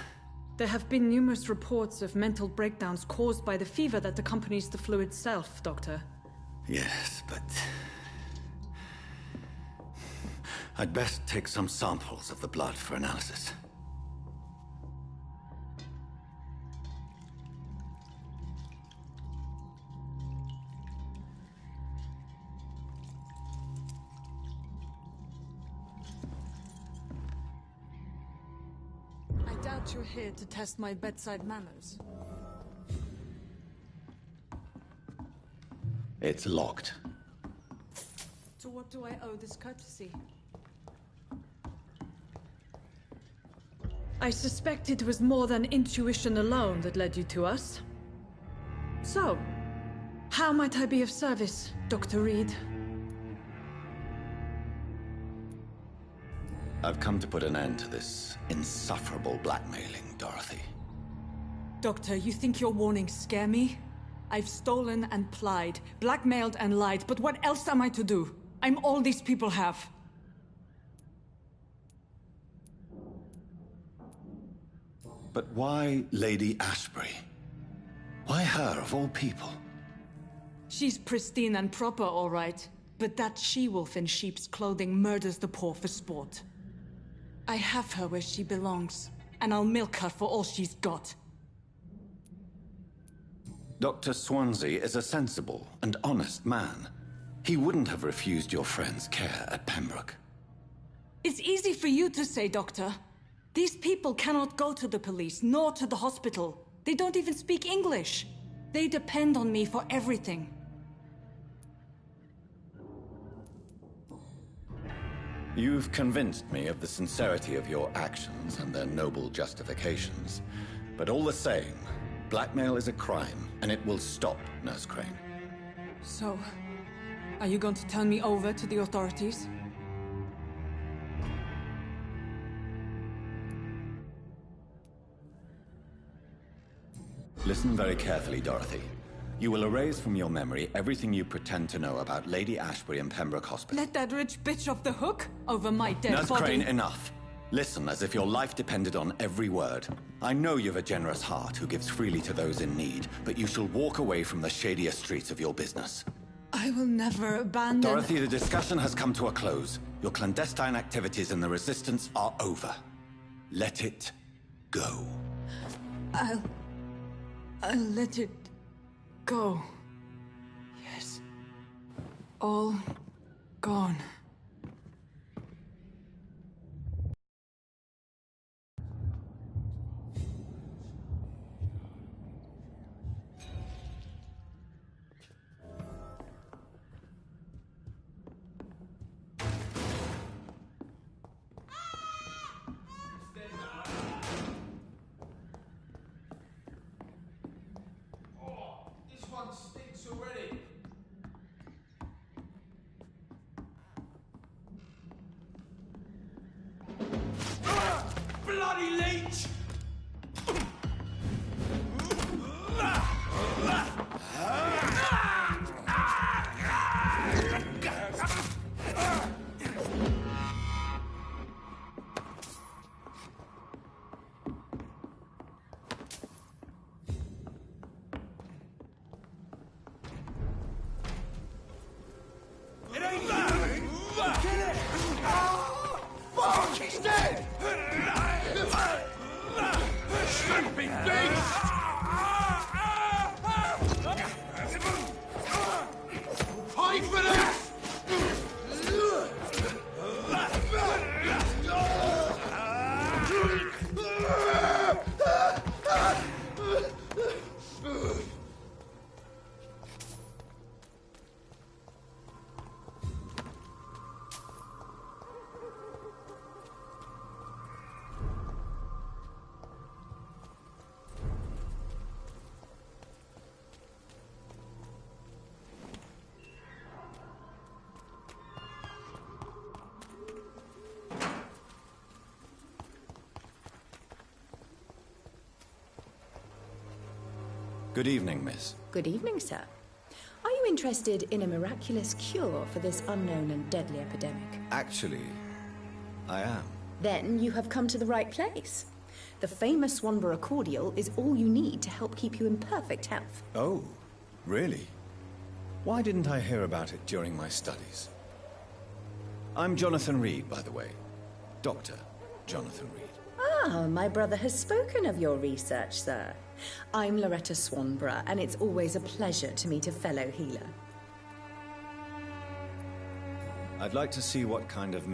There have been numerous reports of mental breakdowns caused by the fever that accompanies the flu itself, Doctor. Yes, but... I'd best take some samples of the blood for analysis. I doubt you're here to test my bedside manners. It's locked. To what do I owe this courtesy? I suspect it was more than intuition alone that led you to us. So, how might I be of service, Dr. Reed? I've come to put an end to this insufferable blackmailing, Dorothy. Doctor, you think your warnings scare me? I've stolen and plied, blackmailed and lied, but what else am I to do? I'm all these people have. But why Lady Ashbury? Why her, of all people? She's pristine and proper, all right. but that she-wolf in sheep's clothing murders the poor for sport. I have her where she belongs, and I'll milk her for all she's got. Dr. Swansea is a sensible and honest man. He wouldn't have refused your friend's care at Pembroke. It's easy for you to say, Doctor. These people cannot go to the police, nor to the hospital. They don't even speak English. They depend on me for everything. You've convinced me of the sincerity of your actions and their noble justifications. But all the same, blackmail is a crime, and it will stop, Nurse Crane. So, are you going to turn me over to the authorities? Listen very carefully, Dorothy. You will erase from your memory everything you pretend to know about Lady Ashbury and Pembroke Hospital. Let that rich bitch off the hook over my dead Nurse body. Crane, enough. Listen as if your life depended on every word. I know you've a generous heart who gives freely to those in need, but you shall walk away from the shadier streets of your business. I will never abandon... Dorothy, the discussion has come to a close. Your clandestine activities in the Resistance are over. Let it go. I'll let it go. Yes. All gone. Bloody leech! It ain't that! Kill it! Fuck, he's dead! Stupid beast! Fight for that! Good evening, miss. Good evening, sir. Are you interested in a miraculous cure for this unknown and deadly epidemic? Actually, I am. Then you have come to the right place. The famous Swanborough cordial is all you need to help keep you in perfect health. Oh, really? Why didn't I hear about it during my studies? I'm Jonathan Reed, by the way. Dr. Jonathan Reed. Ah, my brother has spoken of your research, sir. I'm Loretta Swanborough, and it's always a pleasure to meet a fellow healer. I'd like to see what kind of...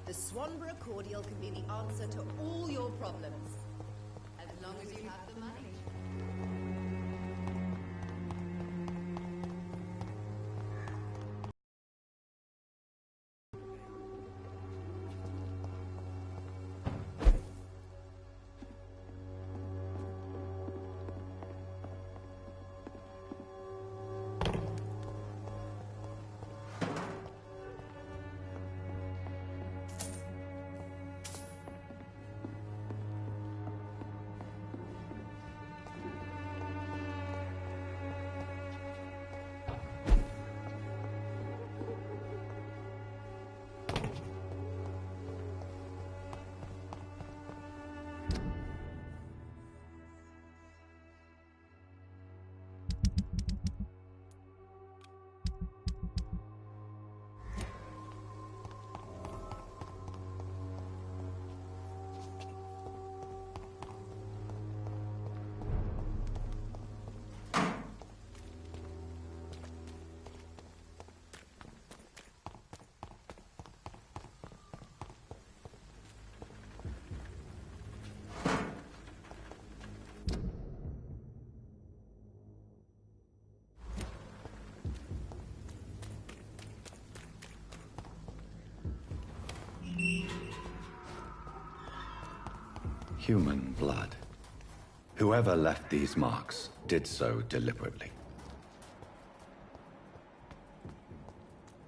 The Swanborough cordial can be the answer to all your problems, as long as you have the money. Human blood. Whoever left these marks did so deliberately.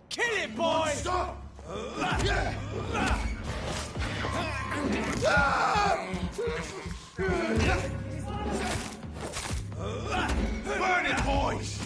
Kill it, boy! Stop! Burn it, boys!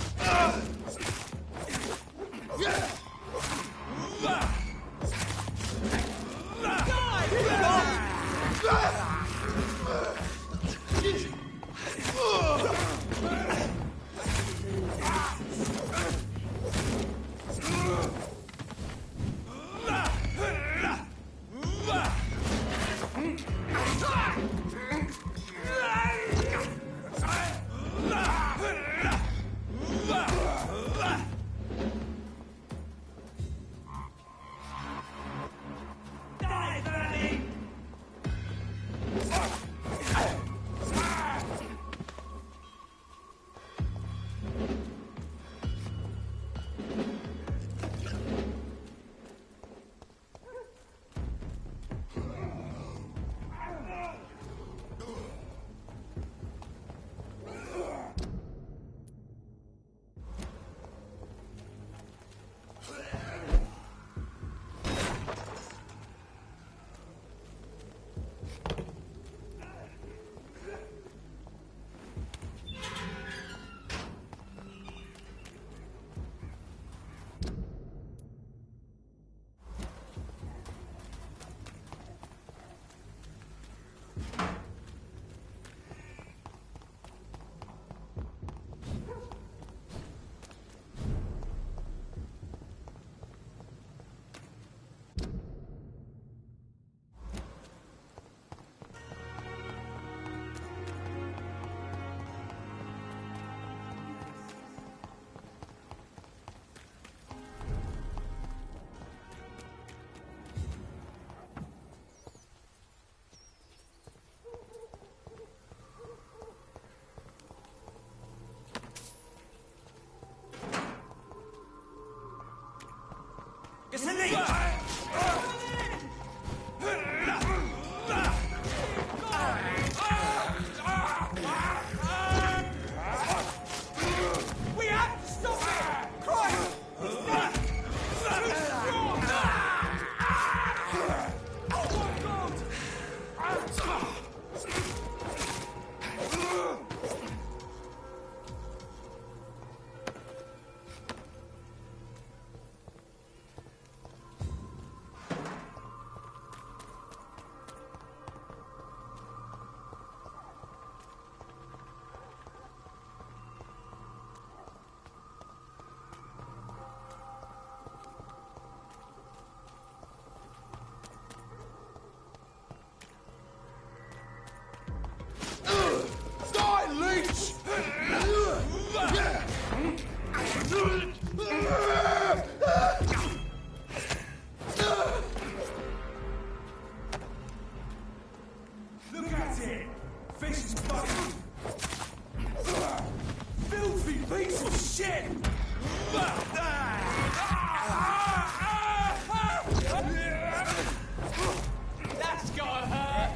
We have to stop it! Christ! It's not... Too strong! Oh my God! Die, leech! Look at it! Fish is fucking... Filthy piece of shit! That's gotta hurt!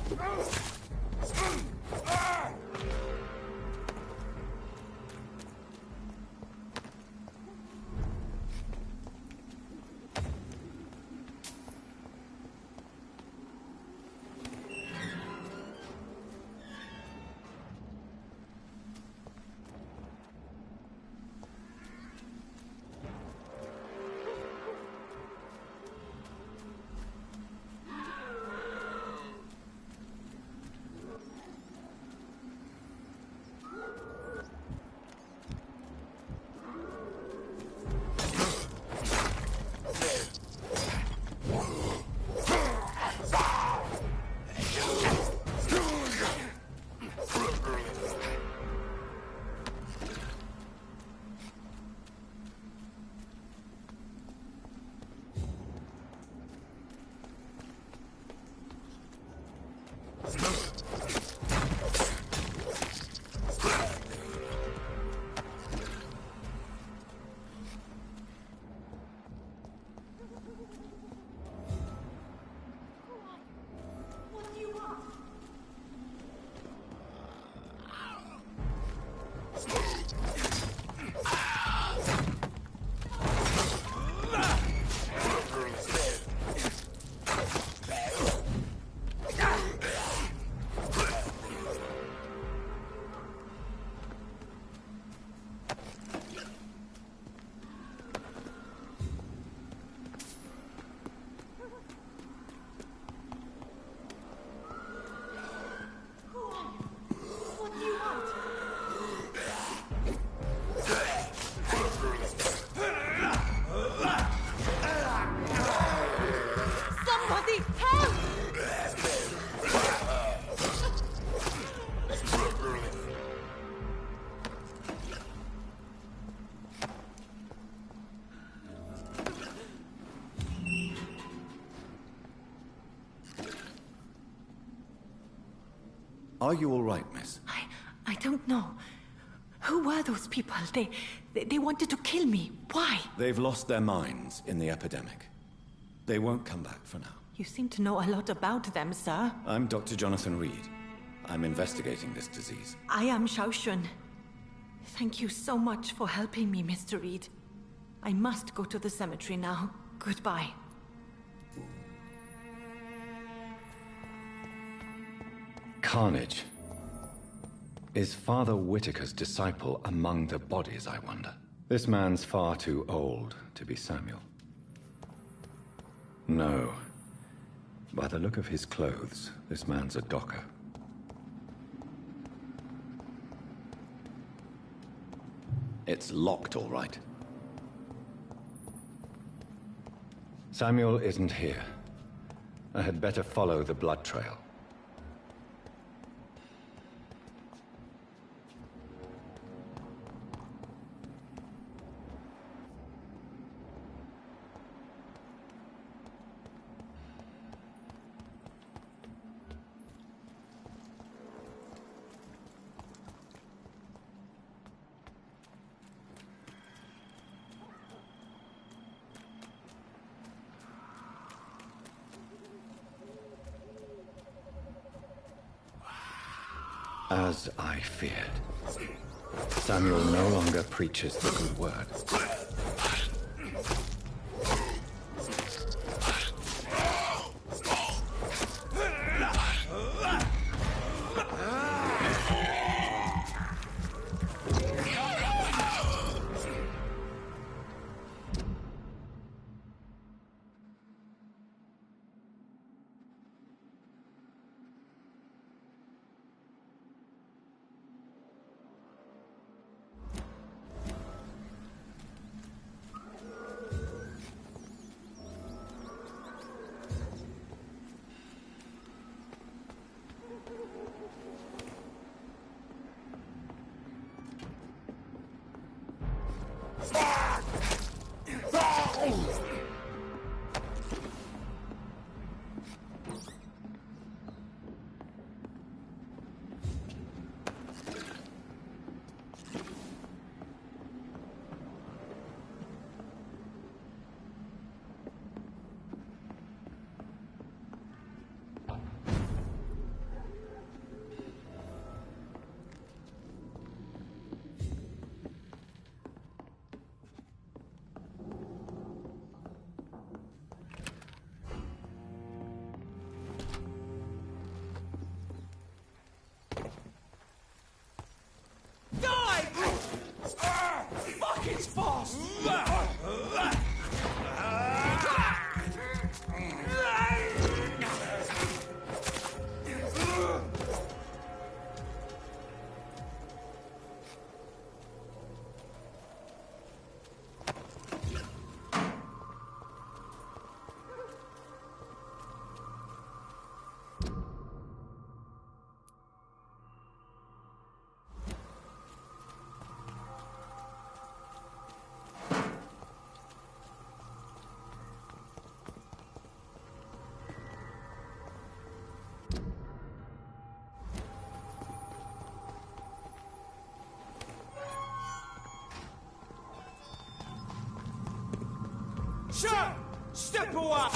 Are you all right, miss? I don't know. Who were those people? They wanted to kill me. Why? They've lost their minds in the epidemic. They won't come back for now. You seem to know a lot about them, sir. I'm Dr. Jonathan Reed. I'm investigating this disease. I am Xiaoxun. Thank you so much for helping me, Mr. Reed. I must go to the cemetery now. Goodbye. Carnage. Is Father Whitaker's disciple among the bodies, I wonder? This man's far too old to be Samuel. No. By the look of his clothes, this man's a docker. It's locked, all right. Samuel isn't here. I had better follow the blood trail. As I feared. Samuel no longer preaches the good word. Fuck, it's fast! Shut! Step away!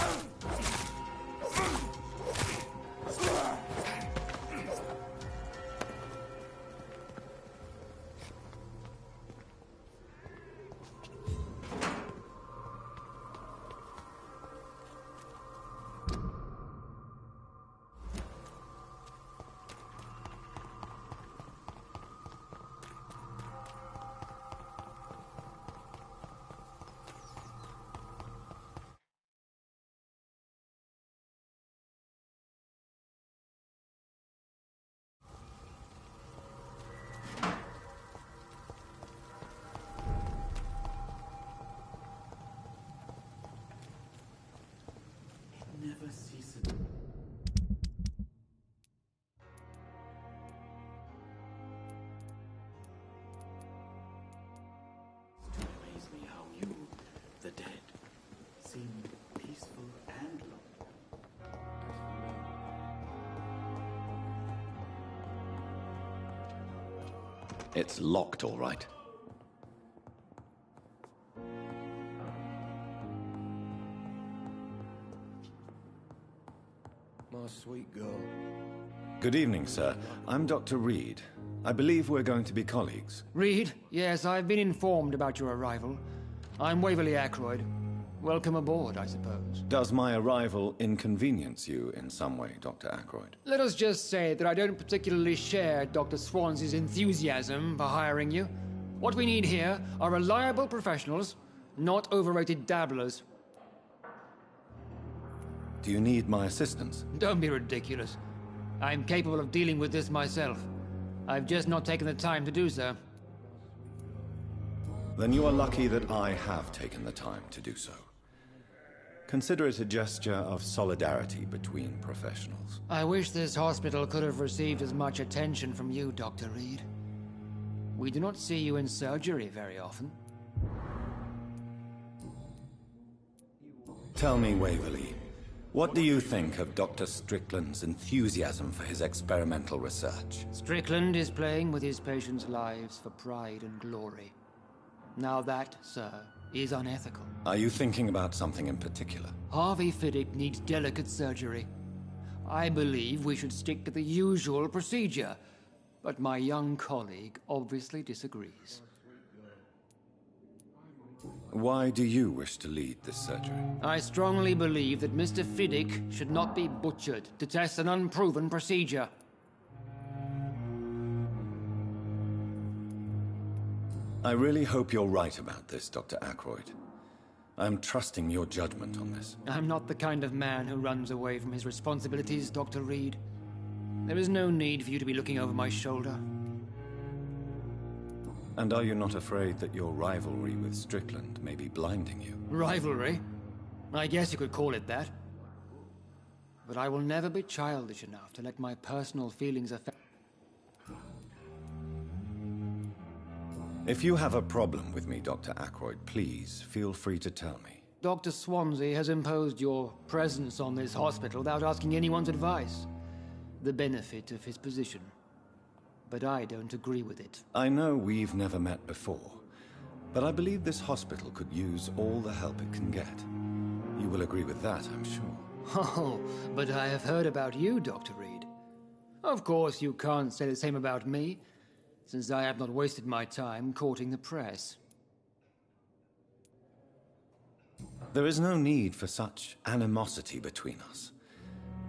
It's locked, all right. My sweet girl. Good evening, sir. I'm Dr. Reed. I believe we're going to be colleagues. Reed? Yes, I've been informed about your arrival. I'm Waverly Ackroyd. Welcome aboard, I suppose. Does my arrival inconvenience you in some way, Dr. Ackroyd? Let us just say that I don't particularly share Dr. Swansea's enthusiasm for hiring you. What we need here are reliable professionals, not overrated dabblers. Do you need my assistance? Don't be ridiculous. I'm capable of dealing with this myself. I've just not taken the time to do so. Then you are lucky that I have taken the time to do so. Consider it a gesture of solidarity between professionals. I wish this hospital could have received as much attention from you, Dr. Reed. We do not see you in surgery very often. Tell me, Waverly, what do you think of Dr. Strickland's enthusiasm for his experimental research? Strickland is playing with his patients' lives for pride and glory. Now that, sir, is unethical. Are you thinking about something in particular? Harvey Fiddick needs delicate surgery. I believe we should stick to the usual procedure, but my young colleague obviously disagrees. Why do you wish to lead this surgery? I strongly believe that Mr. Fiddick should not be butchered to test an unproven procedure. I really hope you're right about this, Dr. Ackroyd. I'm trusting your judgment on this. I'm not the kind of man who runs away from his responsibilities, Dr. Reed. There is no need for you to be looking over my shoulder. And are you not afraid that your rivalry with Strickland may be blinding you? Rivalry? I guess you could call it that. But I will never be childish enough to let my personal feelings affect... If you have a problem with me, Dr. Ackroyd, please feel free to tell me. Dr. Swansea has imposed your presence on this hospital without asking anyone's advice. The benefit of his position. But I don't agree with it. I know we've never met before, but I believe this hospital could use all the help it can get. You will agree with that, I'm sure. Oh, but I have heard about you, Dr. Reed. Of course, you can't say the same about me, since I have not wasted my time courting the press. There is no need for such animosity between us.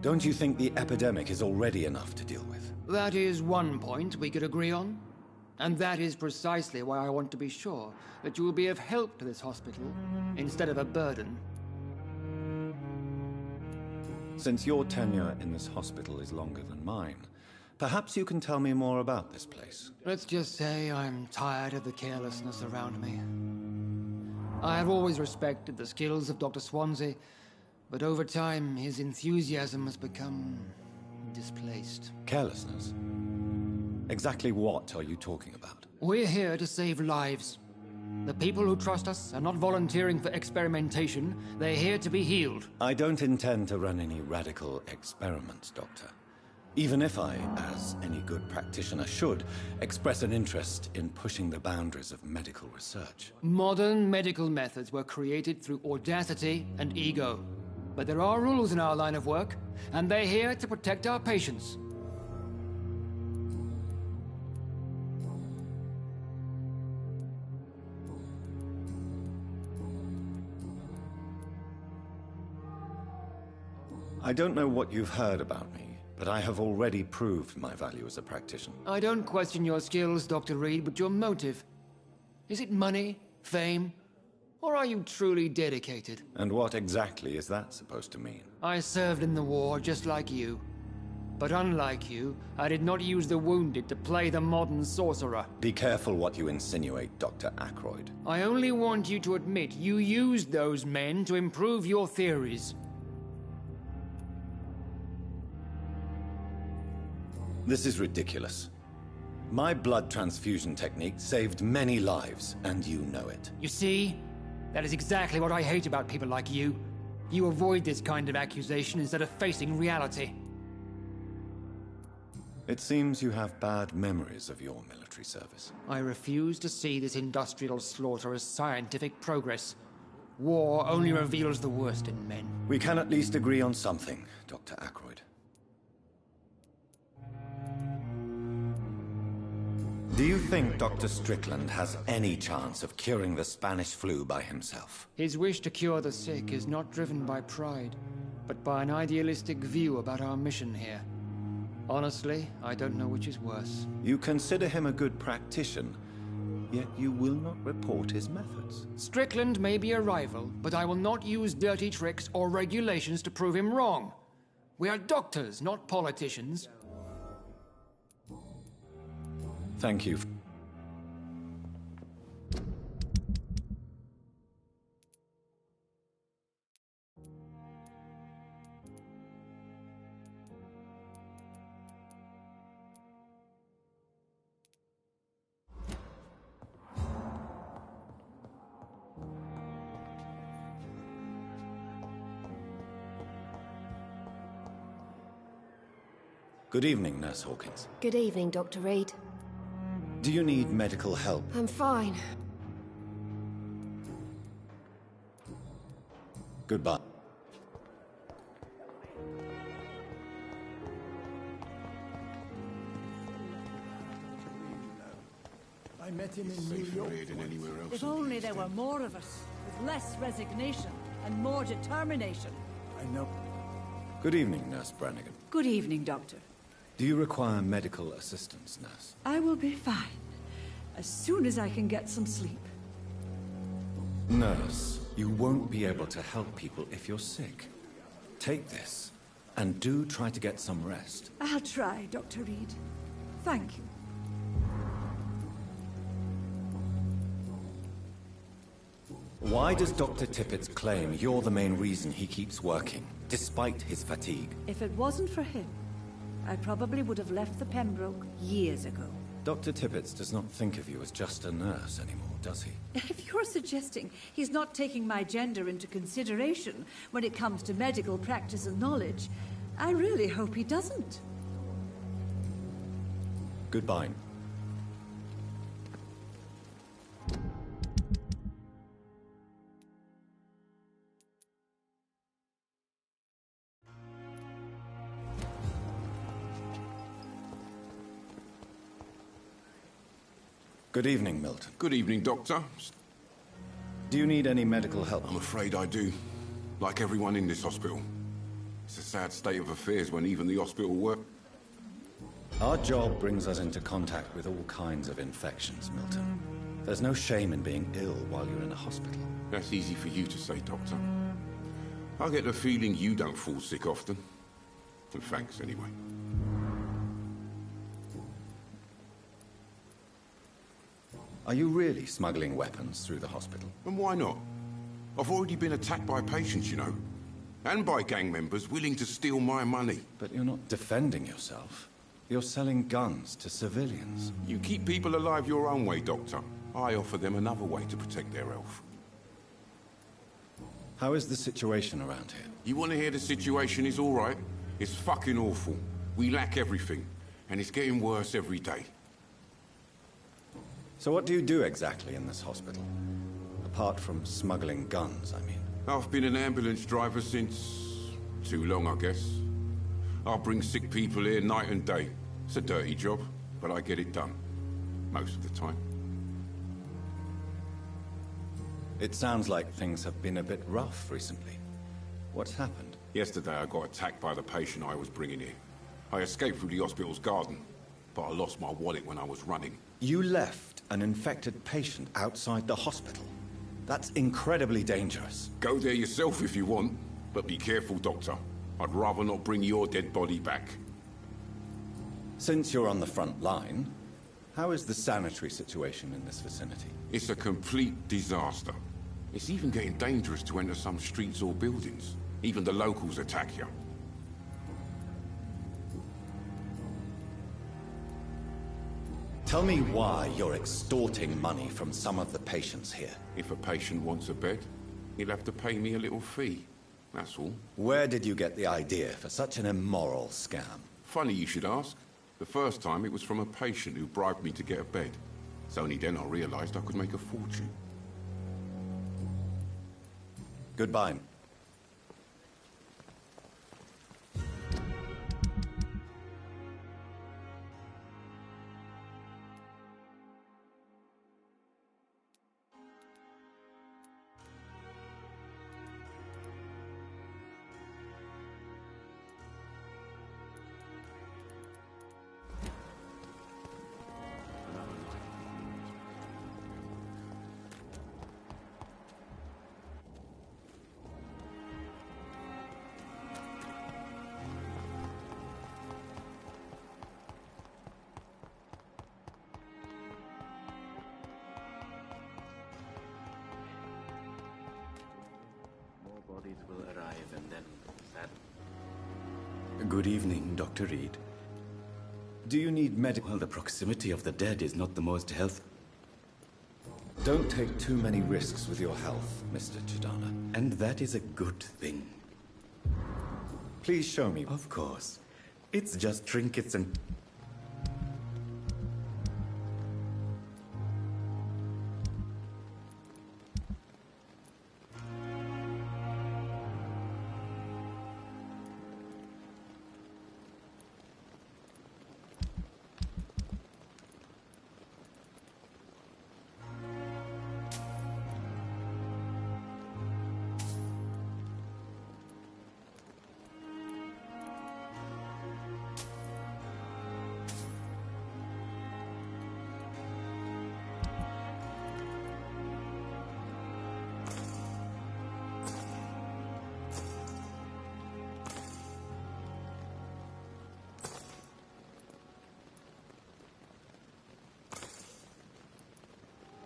Don't you think the epidemic is already enough to deal with? That is one point we could agree on. And that is precisely why I want to be sure that you will be of help to this hospital, instead of a burden. Since your tenure in this hospital is longer than mine, perhaps you can tell me more about this place. Let's just say I'm tired of the carelessness around me. I have always respected the skills of Dr. Swansea, but over time, his enthusiasm has become displaced. Carelessness? Exactly what are you talking about? We're here to save lives. The people who trust us are not volunteering for experimentation. They're here to be healed. I don't intend to run any radical experiments, Doctor. Even if I, as any good practitioner should, express an interest in pushing the boundaries of medical research. Modern medical methods were created through audacity and ego. But there are rules in our line of work, and they're here to protect our patients. I don't know what you've heard about me, but I have already proved my value as a practitioner. I don't question your skills, Dr. Reed, but your motive. Is it money, fame, or are you truly dedicated? And what exactly is that supposed to mean? I served in the war just like you. But unlike you, I did not use the wounded to play the modern sorcerer. Be careful what you insinuate, Dr. Ackroyd. I only want you to admit you used those men to improve your theories. This is ridiculous. My blood transfusion technique saved many lives, and you know it. You see? That is exactly what I hate about people like you. You avoid this kind of accusation instead of facing reality. It seems you have bad memories of your military service. I refuse to see this industrial slaughter as scientific progress. War only reveals the worst in men. We can at least agree on something, Dr. Ackroyd. Do you think Dr. Strickland has any chance of curing the Spanish flu by himself? His wish to cure the sick is not driven by pride, but by an idealistic view about our mission here. Honestly, I don't know which is worse. You consider him a good practitioner, yet you will not report his methods. Strickland may be a rival, but I will not use dirty tricks or regulations to prove him wrong. We are doctors, not politicians. Thank you. Good evening, Nurse Hawkins. Good evening, Dr. Reed. Do you need medical help? I'm fine. Goodbye. I met him in New York. If only there were more of us, with less resignation and more determination. I know. Good evening, Nurse Brannigan. Good evening, Doctor. Do you require medical assistance, Nurse? I will be fine, as soon as I can get some sleep. Nurse, you won't be able to help people if you're sick. Take this, and do try to get some rest. I'll try, Dr. Reed. Thank you. Why does Dr. Tippett claim you're the main reason he keeps working, despite his fatigue? If it wasn't for him, I probably would have left the Pembroke years ago. Dr. Tippett does not think of you as just a nurse anymore, does he? If you're suggesting he's not taking my gender into consideration when it comes to medical practice and knowledge, I really hope he doesn't. Goodbye. Good evening, Milton. Good evening, Doctor. Do you need any medical help? I'm afraid I do. Like everyone in this hospital. It's a sad state of affairs when even the hospital work. Our job brings us into contact with all kinds of infections, Milton. There's no shame in being ill while you're in a hospital. That's easy for you to say, Doctor. I get the feeling you don't fall sick often. And thanks, anyway. Are you really smuggling weapons through the hospital? And why not? I've already been attacked by patients, you know. And by gang members willing to steal my money. But you're not defending yourself. You're selling guns to civilians. You keep people alive your own way, Doctor. I offer them another way to protect their health. How is the situation around here? You want to hear the situation is all right? It's fucking awful. We lack everything. And it's getting worse every day. So what do you do exactly in this hospital? Apart from smuggling guns, I mean. I've been an ambulance driver since... too long, I guess. I bring sick people here night and day. It's a dirty job, but I get it done. Most of the time. It sounds like things have been a bit rough recently. What's happened? Yesterday I got attacked by the patient I was bringing here. I escaped through the hospital's garden, but I lost my wallet when I was running. You left an infected patient outside the hospital? That's incredibly dangerous. Go there yourself if you want, but be careful, Doctor. I'd rather not bring your dead body back. Since you're on the front line, how is the sanitary situation in this vicinity? It's a complete disaster. It's even getting dangerous to enter some streets or buildings. Even the locals attack you. Tell me why you're extorting money from some of the patients here. If a patient wants a bed, he'll have to pay me a little fee. That's all. Where did you get the idea for such an immoral scam? Funny you should ask. The first time it was from a patient who bribed me to get a bed. It's only then I realized I could make a fortune. Goodbye. Bodies will arrive and then that... Good evening, Dr. Reed. Do you need medical... Well, the proximity of the dead is not the most health... Don't take too many risks with your health, Mr. Chidana. And that is a good thing. Please show me. Of course. It's just trinkets and...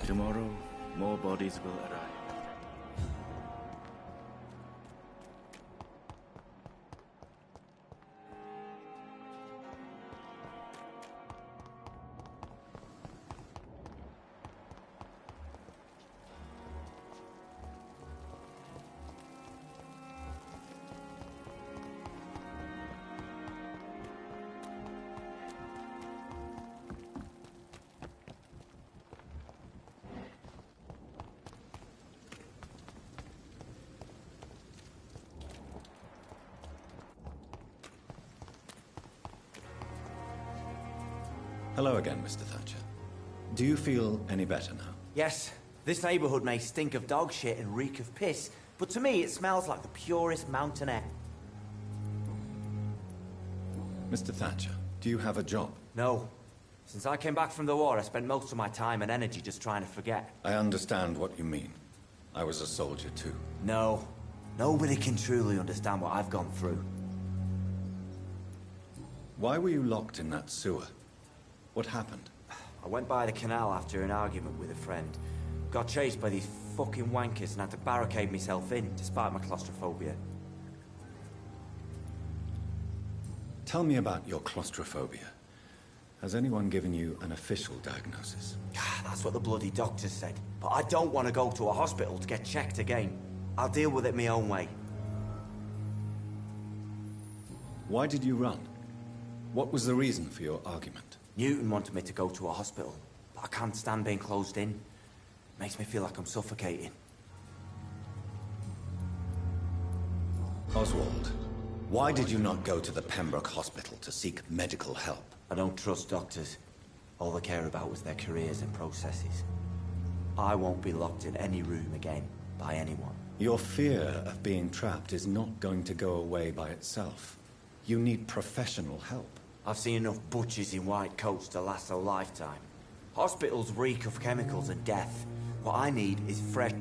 Tomorrow, more bodies will arrive. Hello again, Mr. Thatcher. Do you feel any better now? Yes. This neighborhood may stink of dog shit and reek of piss, but to me it smells like the purest mountain air. Mr. Thatcher, do you have a job? No. Since I came back from the war, I spent most of my time and energy just trying to forget. I understand what you mean. I was a soldier too. No. Nobody can truly understand what I've gone through. Why were you locked in that sewer? What happened? I went by the canal after an argument with a friend. Got chased by these fucking wankers and had to barricade myself in, despite my claustrophobia. Tell me about your claustrophobia. Has anyone given you an official diagnosis? That's what the bloody doctor said. But I don't want to go to a hospital to get checked again. I'll deal with it my own way. Why did you run? What was the reason for your argument? Newton wanted me to go to a hospital, but I can't stand being closed in. Makes me feel like I'm suffocating. Oswald, why did you not go to the Pembroke Hospital to seek medical help? I don't trust doctors. All they care about was their careers and processes. I won't be locked in any room again, by anyone. Your fear of being trapped is not going to go away by itself. You need professional help. I've seen enough butchers in white coats to last a lifetime. Hospitals reek of chemicals and death. What I need is fresh...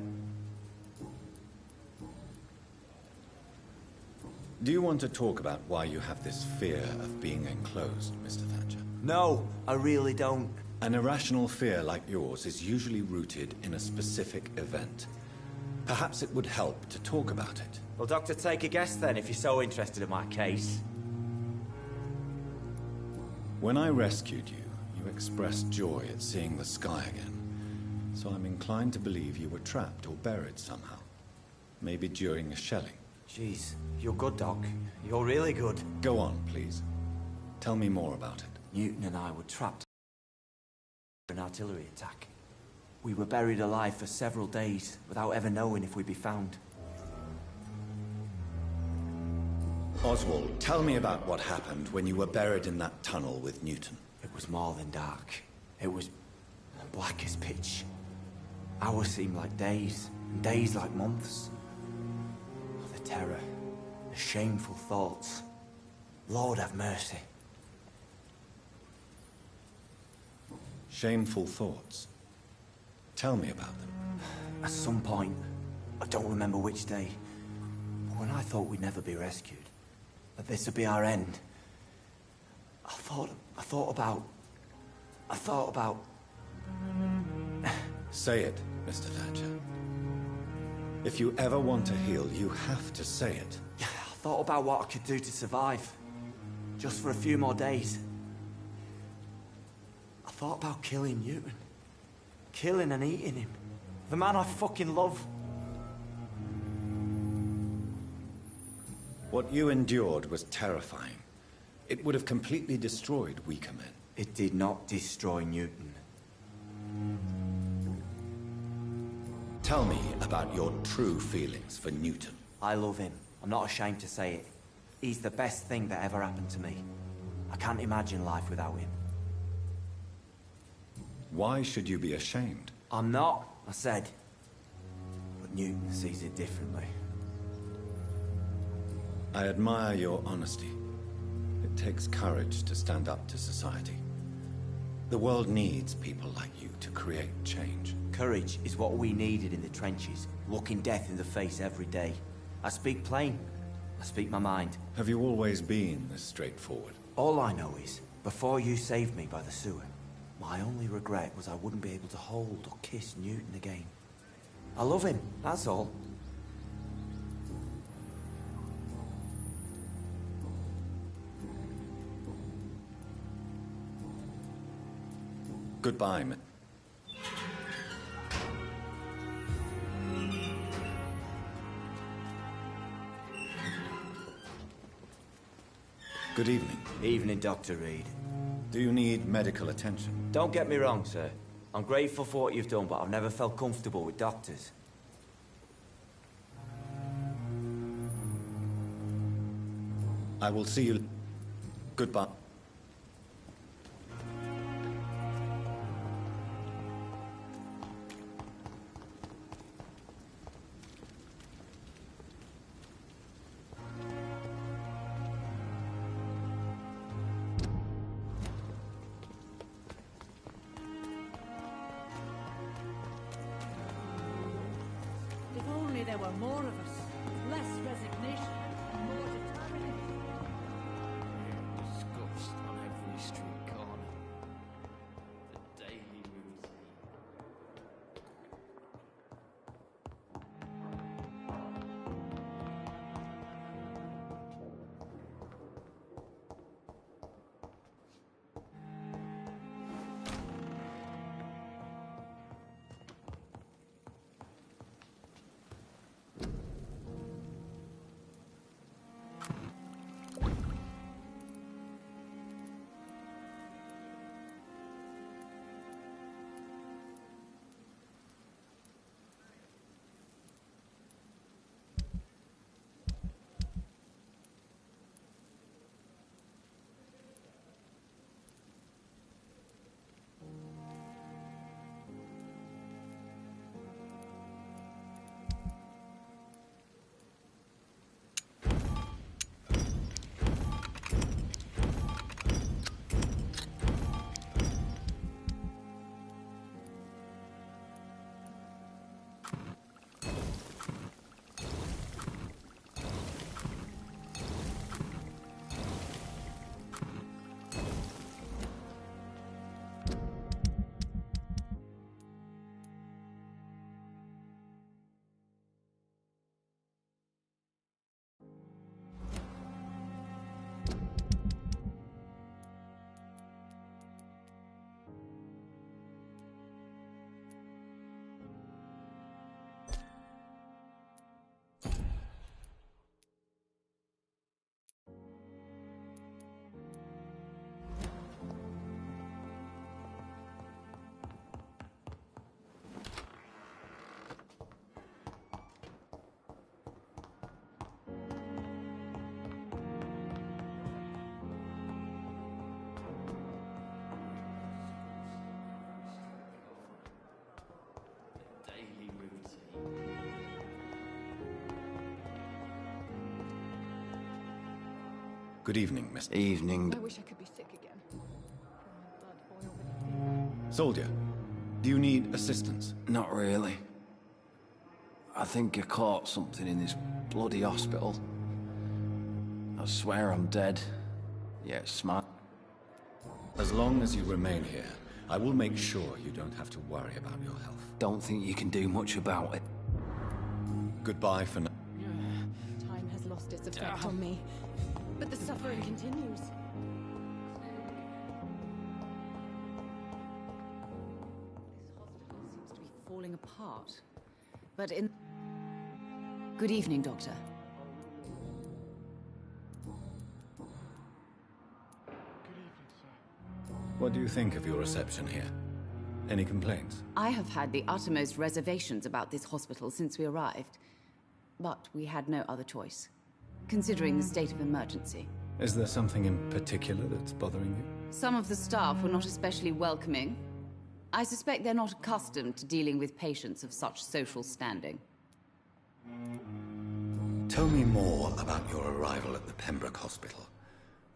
Do you want to talk about why you have this fear of being enclosed, Mr. Thatcher? No, I really don't. An irrational fear like yours is usually rooted in a specific event. Perhaps it would help to talk about it. Well, Doctor, take a guess then, if you're so interested in my case. When I rescued you, you expressed joy at seeing the sky again. So I'm inclined to believe you were trapped or buried somehow. Maybe during a shelling. Jeez, you're good, Doc. You're really good. Go on, please. Tell me more about it. Newton and I were trapped in an artillery attack. We were buried alive for several days without ever knowing if we'd be found. Oswald, tell me about what happened when you were buried in that tunnel with Newton. It was more than dark. It was black as pitch. Hours seemed like days, and days like months. The terror, the shameful thoughts. Lord have mercy. Shameful thoughts? Tell me about them. At some point, I don't remember which day, but when I thought we'd never be rescued, that this would be our end, I thought about... Say it, Mr. Thatcher. If you ever want to heal, you have to say it. I thought about what I could do to survive. Just for a few more days. I thought about killing Newton. Killing and eating him. The man I fucking love. What you endured was terrifying. It would have completely destroyed weaker men. It did not destroy Newton. Tell me about your true feelings for Newton. I love him. I'm not ashamed to say it. He's the best thing that ever happened to me. I can't imagine life without him. Why should you be ashamed? I'm not, I said. But Newton sees it differently. I admire your honesty. It takes courage to stand up to society. The world needs people like you to create change. Courage is what we needed in the trenches, looking death in the face every day. I speak plain. I speak my mind. Have you always been this straightforward? All I know is, before you saved me by the sewer, my only regret was I wouldn't be able to hold or kiss Newton again. I love him, that's all. Goodbye, Good evening. Evening, Dr. Reed. Do you need medical attention? Don't get me wrong, sir. I'm grateful for what you've done, but I've never felt comfortable with doctors. I will see you. Goodbye. If only there were more of us, less resignation and more determination. Disgust on every street corner. The daily routine. Good evening, Mr. Evening. I wish I could be sick again. Soldier, do you need assistance? Not really. I think I caught something in this bloody hospital. I swear I'm dead. Yeah, it's smart. As long as you remain here, I will make sure you don't have to worry about your health. Don't think you can do much about it. Goodbye for now. Time has lost its effect on me, but the suffering continues. Seems to be falling apart. But in... Good evening, Doctor. What do you think of your reception here? Any complaints? I have had the uttermost reservations about this hospital since we arrived. But we had no other choice, considering the state of emergency. Is there something in particular that's bothering you? Some of the staff were not especially welcoming. I suspect they're not accustomed to dealing with patients of such social standing. Tell me more about your arrival at the Pembroke Hospital.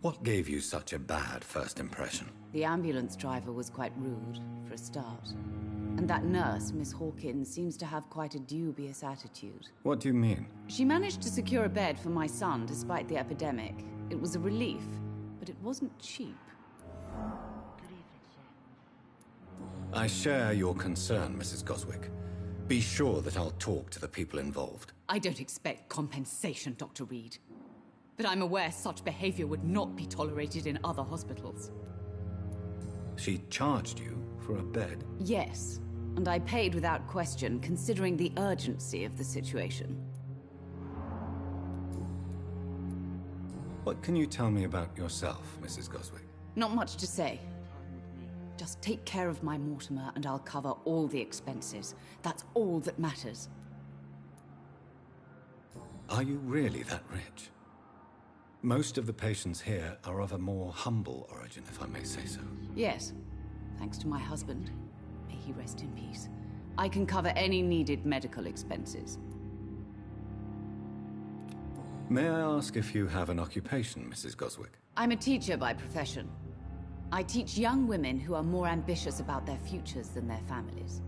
What gave you such a bad first impression? The ambulance driver was quite rude, for a start. And that nurse, Miss Hawkins, seems to have quite a dubious attitude. What do you mean? She managed to secure a bed for my son despite the epidemic. It was a relief, but it wasn't cheap. I share your concern, Mrs. Goswick. Be sure that I'll talk to the people involved. I don't expect compensation, Dr. Reed. But I'm aware such behavior would not be tolerated in other hospitals. She charged you for a bed? Yes, and I paid without question, considering the urgency of the situation. What can you tell me about yourself, Mrs. Goswick? Not much to say. Just take care of my Mortimer and I'll cover all the expenses. That's all that matters. Are you really that rich? Most of the patients here are of a more humble origin, if I may say so. Yes, thanks to my husband. May he rest in peace. I can cover any needed medical expenses. May I ask if you have an occupation, Mrs. Goswick? I'm a teacher by profession. I teach young women who are more ambitious about their futures than their families.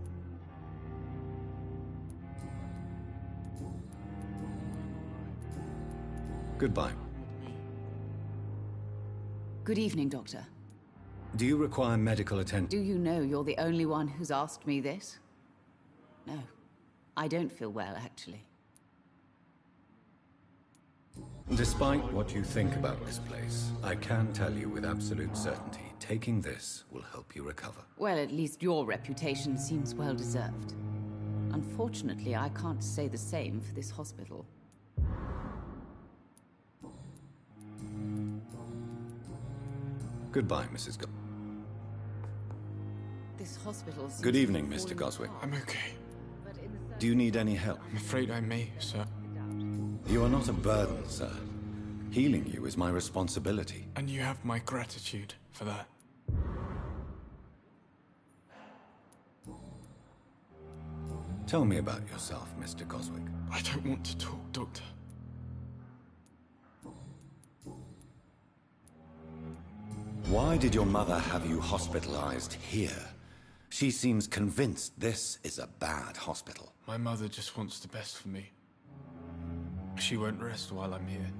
Goodbye. Good evening, Doctor. Do you require medical attention? Do you know you're the only one who's asked me this? No, I don't feel well, actually. Despite what you think about this place, I can tell you with absolute certainty, taking this will help you recover. Well, at least your reputation seems well deserved. Unfortunately, I can't say the same for this hospital. Goodbye, Mrs. Goswick. This hospital seems Good evening, to be Mr. falling Goswick. apart. I'm okay. Do you need any help? I'm afraid I may, sir. You are not a burden, sir. Healing you is my responsibility. And you have my gratitude for that. Tell me about yourself, Mr. Goswick. I don't want to talk, Doctor. Why did your mother have you hospitalized here? She seems convinced this is a bad hospital. My mother just wants the best for me. She won't rest while I'm here.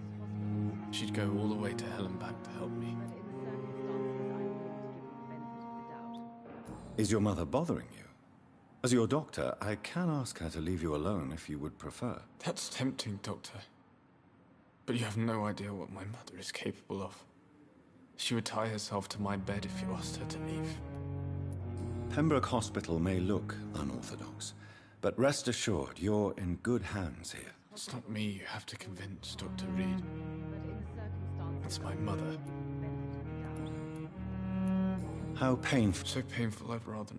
She'd go all the way to hell and back to help me. Is your mother bothering you? As your doctor, I can ask her to leave you alone if you would prefer. That's tempting, Doctor. But you have no idea what my mother is capable of. She would tie herself to my bed if you asked her to leave. Pembroke Hospital may look unorthodox, but rest assured you're in good hands here. It's not me you have to convince, Dr. Reed. It's my mother. How painful. So painful, I'd rather...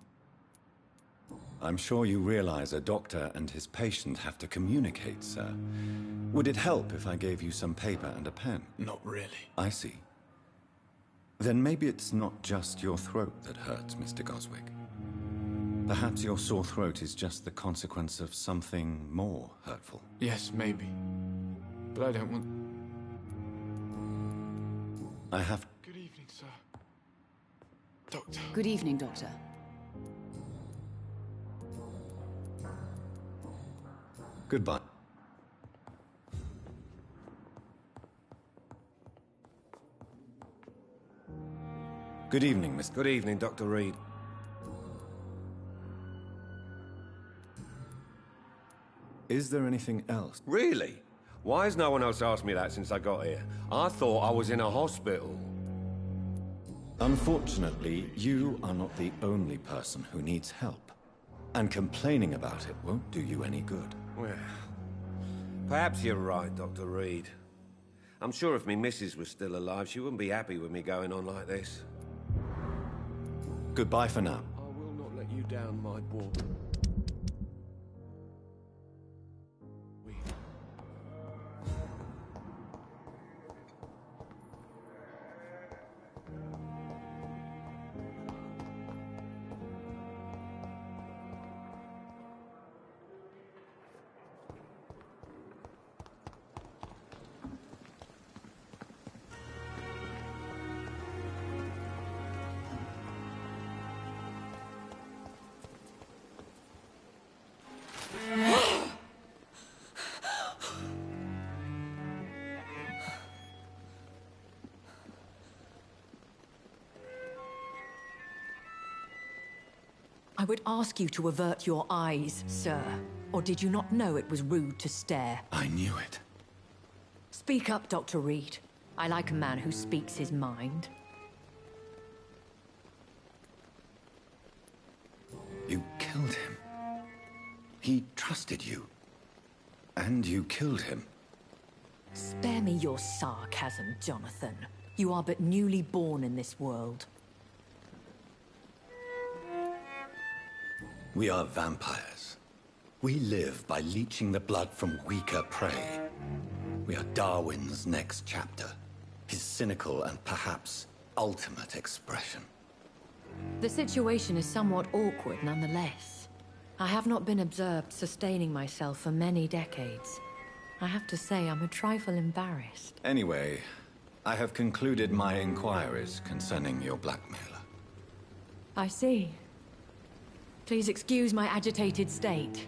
I'm sure you realize a doctor and his patient have to communicate, sir. Would it help if I gave you some paper and a pen? Not really. I see. Then maybe it's not just your throat that hurts, Mr. Goswick. Perhaps your sore throat is just the consequence of something more hurtful. Yes, maybe. But I don't want... I have... Good evening, sir. Doctor. Good evening, Doctor. Goodbye. Good evening, Mr. Good evening, Dr. Reed. Is there anything else? Really? Why has no one else asked me that since I got here? I thought I was in a hospital. Unfortunately, you are not the only person who needs help. And complaining about it won't do you any good. Well, perhaps you're right, Dr. Reed. I'm sure if me missus was still alive, she wouldn't be happy with me going on like this. Goodbye for now. I will not let you down, my boy. I would ask you to avert your eyes, sir. Or did you not know it was rude to stare? I knew it. Speak up, Dr. Reed. I like a man who speaks his mind. You killed him. He trusted you. And you killed him. Spare me your sarcasm, Jonathan. You are but newly born in this world. We are vampires. We live by leeching the blood from weaker prey. We are Darwin's next chapter. His cynical and perhaps ultimate expression. The situation is somewhat awkward nonetheless. I have not been observed sustaining myself for many decades. I have to say I'm a trifle embarrassed. Anyway, I have concluded my inquiries concerning your blackmailer. I see. Please excuse my agitated state.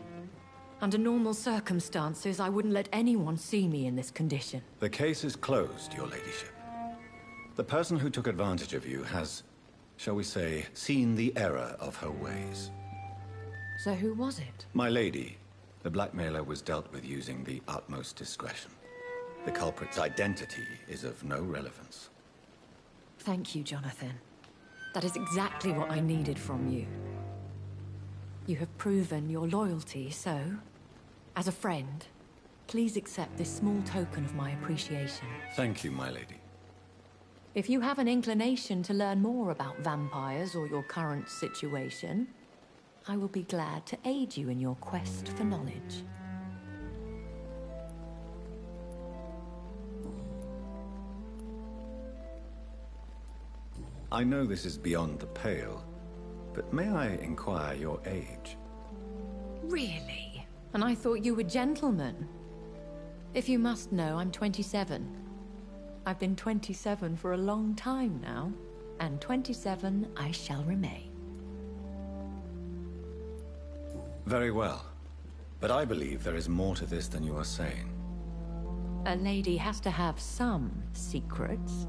Under normal circumstances, I wouldn't let anyone see me in this condition. The case is closed, your ladyship. The person who took advantage of you has, shall we say, seen the error of her ways. So who was it? My lady, the blackmailer was dealt with using the utmost discretion. The culprit's identity is of no relevance. Thank you, Jonathan. That is exactly what I needed from you. You have proven your loyalty, so, as a friend, please accept this small token of my appreciation. Thank you, my lady. If you have an inclination to learn more about vampires or your current situation, I will be glad to aid you in your quest for knowledge. I know this is beyond the pale, but may I inquire your age? Really? And I thought you were gentlemen. If you must know, I'm 27. I've been 27 for a long time now, and 27 I shall remain. Very well. But I believe there is more to this than you are saying. A lady has to have some secrets.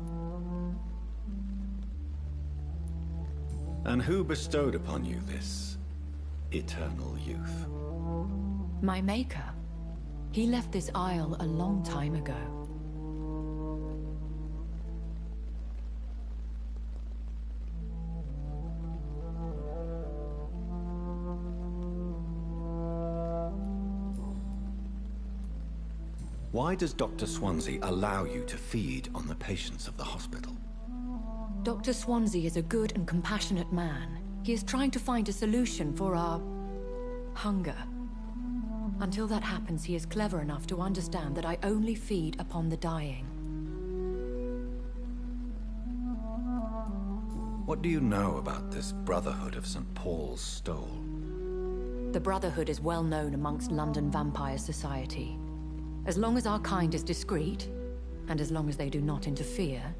And who bestowed upon you this eternal youth? My maker. He left this isle a long time ago. Why does Dr. Swansea allow you to feed on the patients of the hospital? Dr. Swansea is a good and compassionate man. He is trying to find a solution for our hunger. Until that happens, he is clever enough to understand that I only feed upon the dying. What do you know about this Brotherhood of St. Paul's Stole? The Brotherhood is well known amongst London Vampire Society. As long as our kind is discreet, and as long as they do not interfere,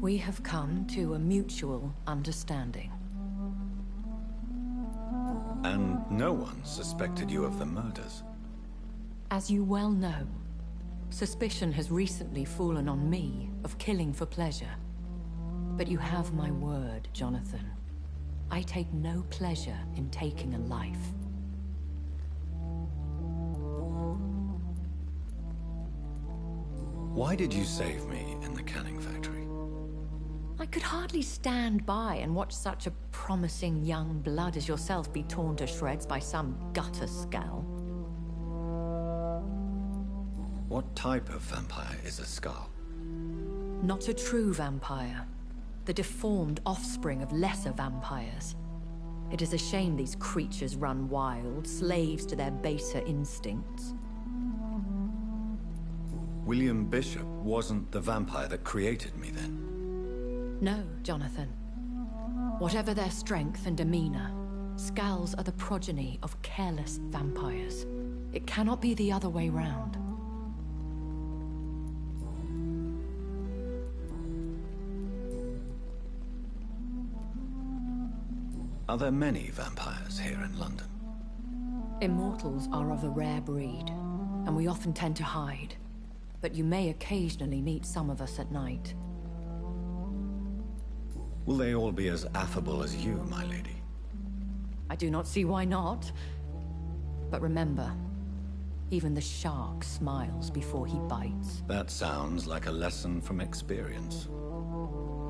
We have come to a mutual understanding. And no one suspected you of the murders. As you well know, suspicion has recently fallen on me of killing for pleasure. But you have my word, Jonathan. I take no pleasure in taking a life. Why did you save me in the canning factory? I could hardly stand by and watch such a promising young blood as yourself be torn to shreds by some gutter scowl. What type of vampire is a Skull? Not a true vampire. The deformed offspring of lesser vampires. It is a shame these creatures run wild, slaves to their baser instincts. William Bishop wasn't the vampire that created me then? No, Jonathan. Whatever their strength and demeanor, Skulls are the progeny of careless vampires. It cannot be the other way round. Are there many vampires here in London? Immortals are of a rare breed, and we often tend to hide. But you may occasionally meet some of us at night. Will they all be as affable as you, my lady? I do not see why not. But remember, even the shark smiles before he bites. That sounds like a lesson from experience.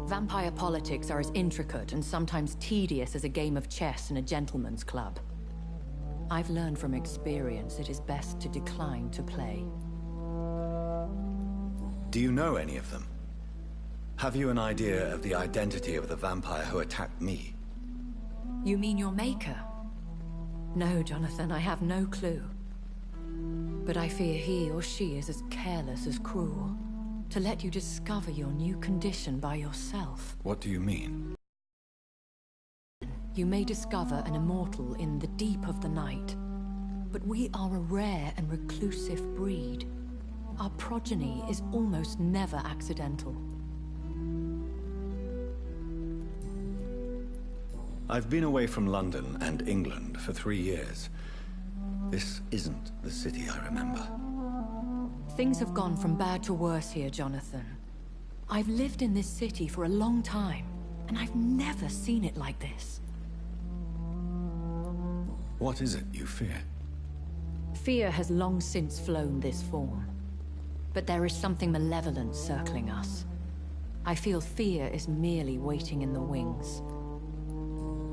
Vampire politics are as intricate and sometimes tedious as a game of chess in a gentleman's club. I've learned from experience it is best to decline to play. Do you know any of them? Have you an idea of the identity of the vampire who attacked me? You mean your maker? No, Jonathan, I have no clue. But I fear he or she is as careless as cruel. To let you discover your new condition by yourself. What do you mean? You may discover an immortal in the deep of the night. But we are a rare and reclusive breed. Our progeny is almost never accidental. I've been away from London and England for 3 years. This isn't the city I remember. Things have gone from bad to worse here, Jonathan. I've lived in this city for a long time, and I've never seen it like this. What is it you fear? Fear has long since flown this form. But there is something malevolent circling us. I feel fear is merely waiting in the wings.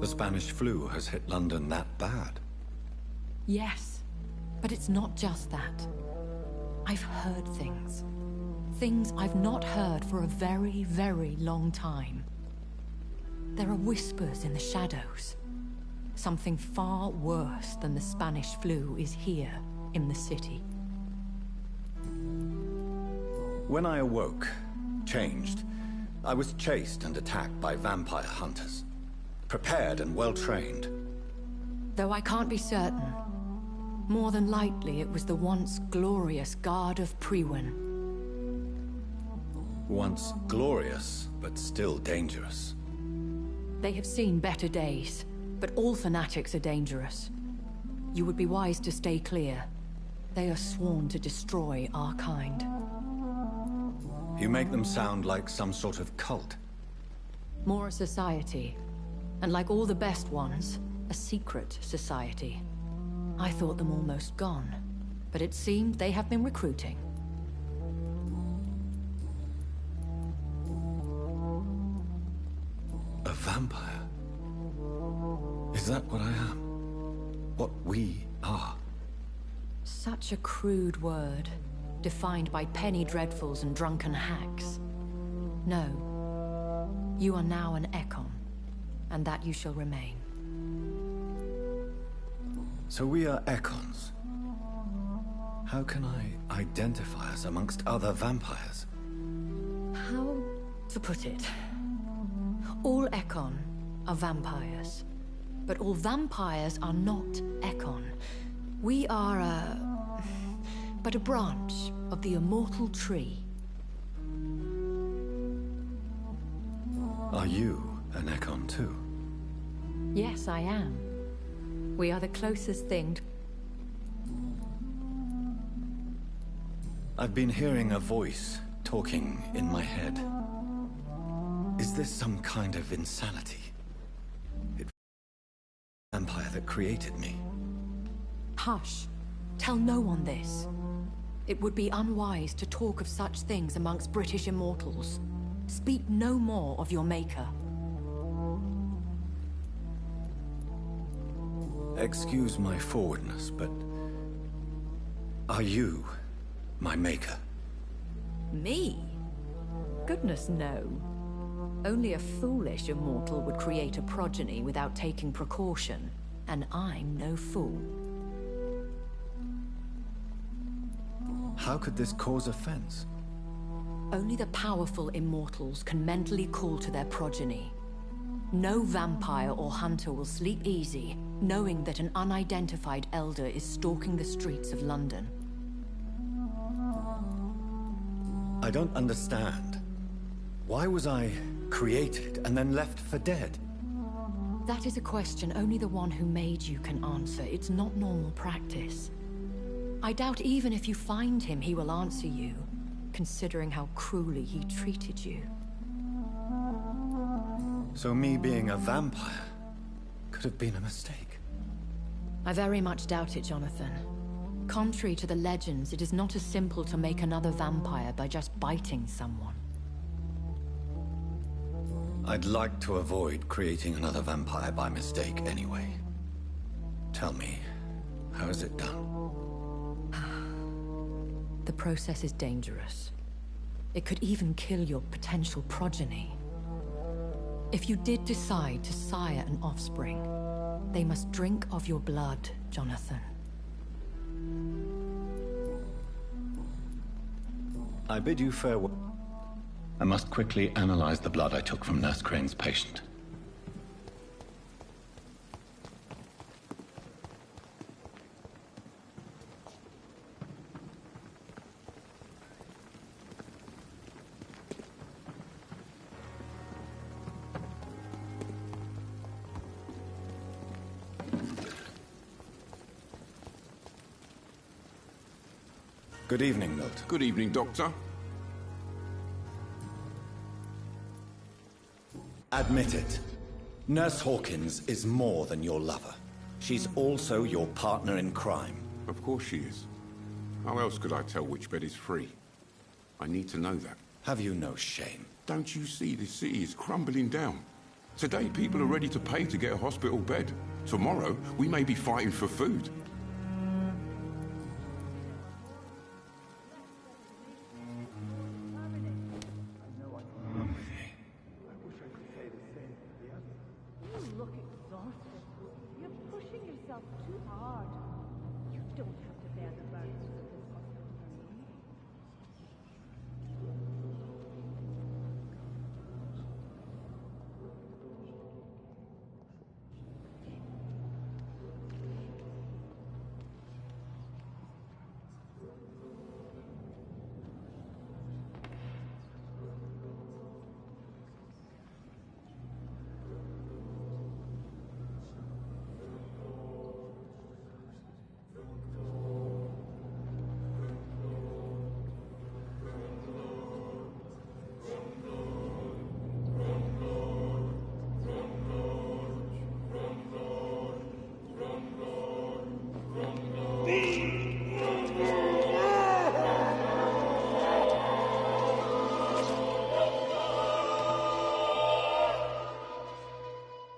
The Spanish flu has hit London that bad? Yes, but it's not just that. I've heard things. Things I've not heard for a very, very long time. There are whispers in the shadows. Something far worse than the Spanish flu is here in the city. When I awoke, changed, I was chased and attacked by vampire hunters. Prepared and well-trained. Though I can't be certain, more than likely it was the once glorious Guard of Priwen. Once glorious, but still dangerous. They have seen better days, but all fanatics are dangerous. You would be wise to stay clear. They are sworn to destroy our kind. You make them sound like some sort of cult. More a society. And like all the best ones, a secret society. I thought them almost gone, but it seemed they have been recruiting. A vampire? Is that what I am? What we are? Such a crude word, defined by penny dreadfuls and drunken hacks. No. You are now an Ekon, and that you shall remain. So we are Ekons. How can I identify us amongst other vampires? How to put it? All Ekon are vampires. But all vampires are not Ekon. We are but a branch of the immortal tree. Are you an Ekon too? Yes, I am. We are the closest thing. I've been hearing a voice talking in my head. Is this some kind of insanity? It's the vampire that created me. Hush. Tell no one this. It would be unwise to talk of such things amongst British immortals. Speak no more of your maker. Excuse my forwardness, but are you my maker? Me? Goodness, no. Only a foolish immortal would create a progeny without taking precaution, and I'm no fool. How could this cause offense? Only the powerful immortals can mentally call to their progeny. No vampire or hunter will sleep easy, knowing that an unidentified elder is stalking the streets of London. I don't understand. Why was I created and then left for dead? That is a question only the one who made you can answer. It's not normal practice. I doubt even if you find him, he will answer you, considering how cruelly he treated you. So me being a vampire could have been a mistake. I very much doubt it, Jonathan. Contrary to the legends, it is not as simple to make another vampire by just biting someone. I'd like to avoid creating another vampire by mistake anyway. Tell me, how is it done? The process is dangerous. It could even kill your potential progeny. If you did decide to sire an offspring, they must drink of your blood, Jonathan. I bid you farewell. I must quickly analyze the blood I took from Nurse Crane's patient. Good evening, Milt. Good evening, Doctor. Admit it. Nurse Hawkins is more than your lover. She's also your partner in crime. Of course she is. How else could I tell which bed is free? I need to know that. Have you no shame? Don't you see this city is crumbling down? Today people are ready to pay to get a hospital bed. Tomorrow we may be fighting for food.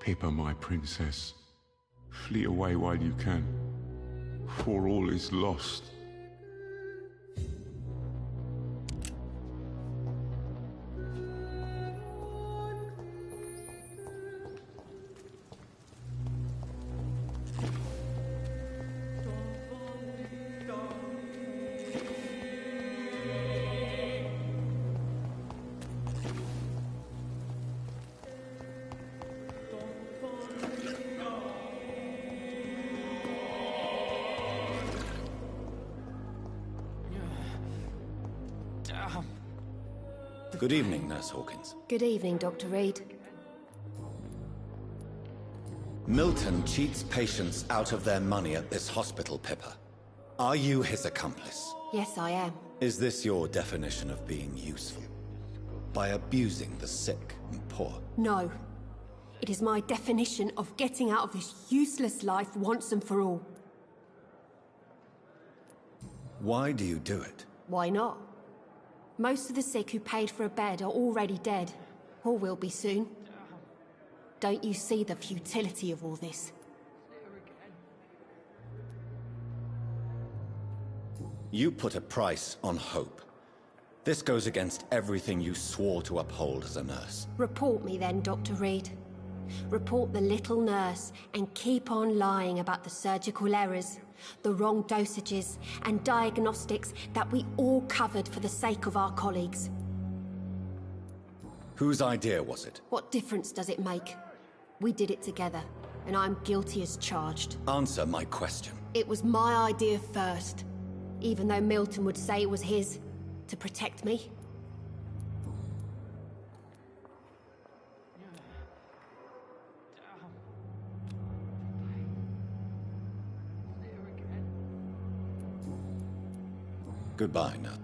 Pippa, my princess, flee away while you can, for all is lost. Good evening, Nurse Hawkins. Good evening, Dr. Reed. Milton cheats patients out of their money at this hospital, Pippa. Are you his accomplice? Yes, I am. Is this your definition of being useful? By abusing the sick and poor? No. It is my definition of getting out of this useless life once and for all. Why do you do it? Why not? Most of the sick who paid for a bed are already dead, or will be soon. Don't you see the futility of all this? You put a price on hope. This goes against everything you swore to uphold as a nurse. Report me then, Dr. Reed. Report the little nurse and keep on lying about the surgical errors, the wrong dosages and diagnostics that we all covered for the sake of our colleagues. Whose idea was it? What difference does it make? We did it together, and I'm guilty as charged. Answer my question. It was my idea first, even though Milton would say it was his, to protect me. Goodbye, Nat.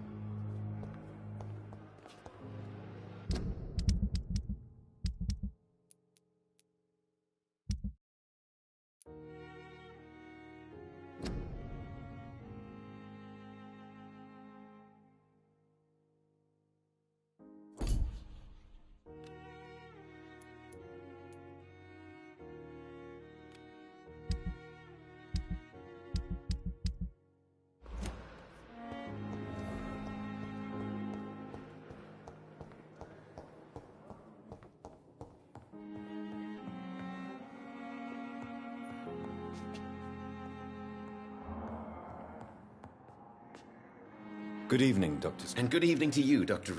Good evening, Dr. And good evening to you, Dr.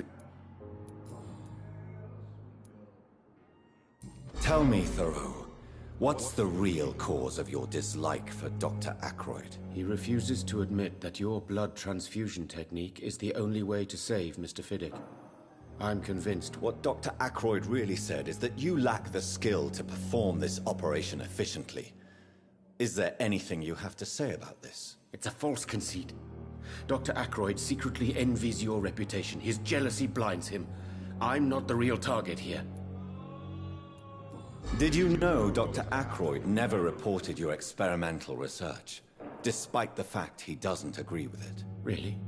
Tell me, Thoreau, what's the real cause of your dislike for Dr. Ackroyd? He refuses to admit that your blood transfusion technique is the only way to save Mr. Fiddick. I'm convinced. What Dr. Ackroyd really said is that you lack the skill to perform this operation efficiently. Is there anything you have to say about this? It's a false conceit. Dr. Ackroyd secretly envies your reputation. His jealousy blinds him. I'm not the real target here. Did you know Dr. Ackroyd never reported your experimental research, despite the fact he doesn't agree with it? Really?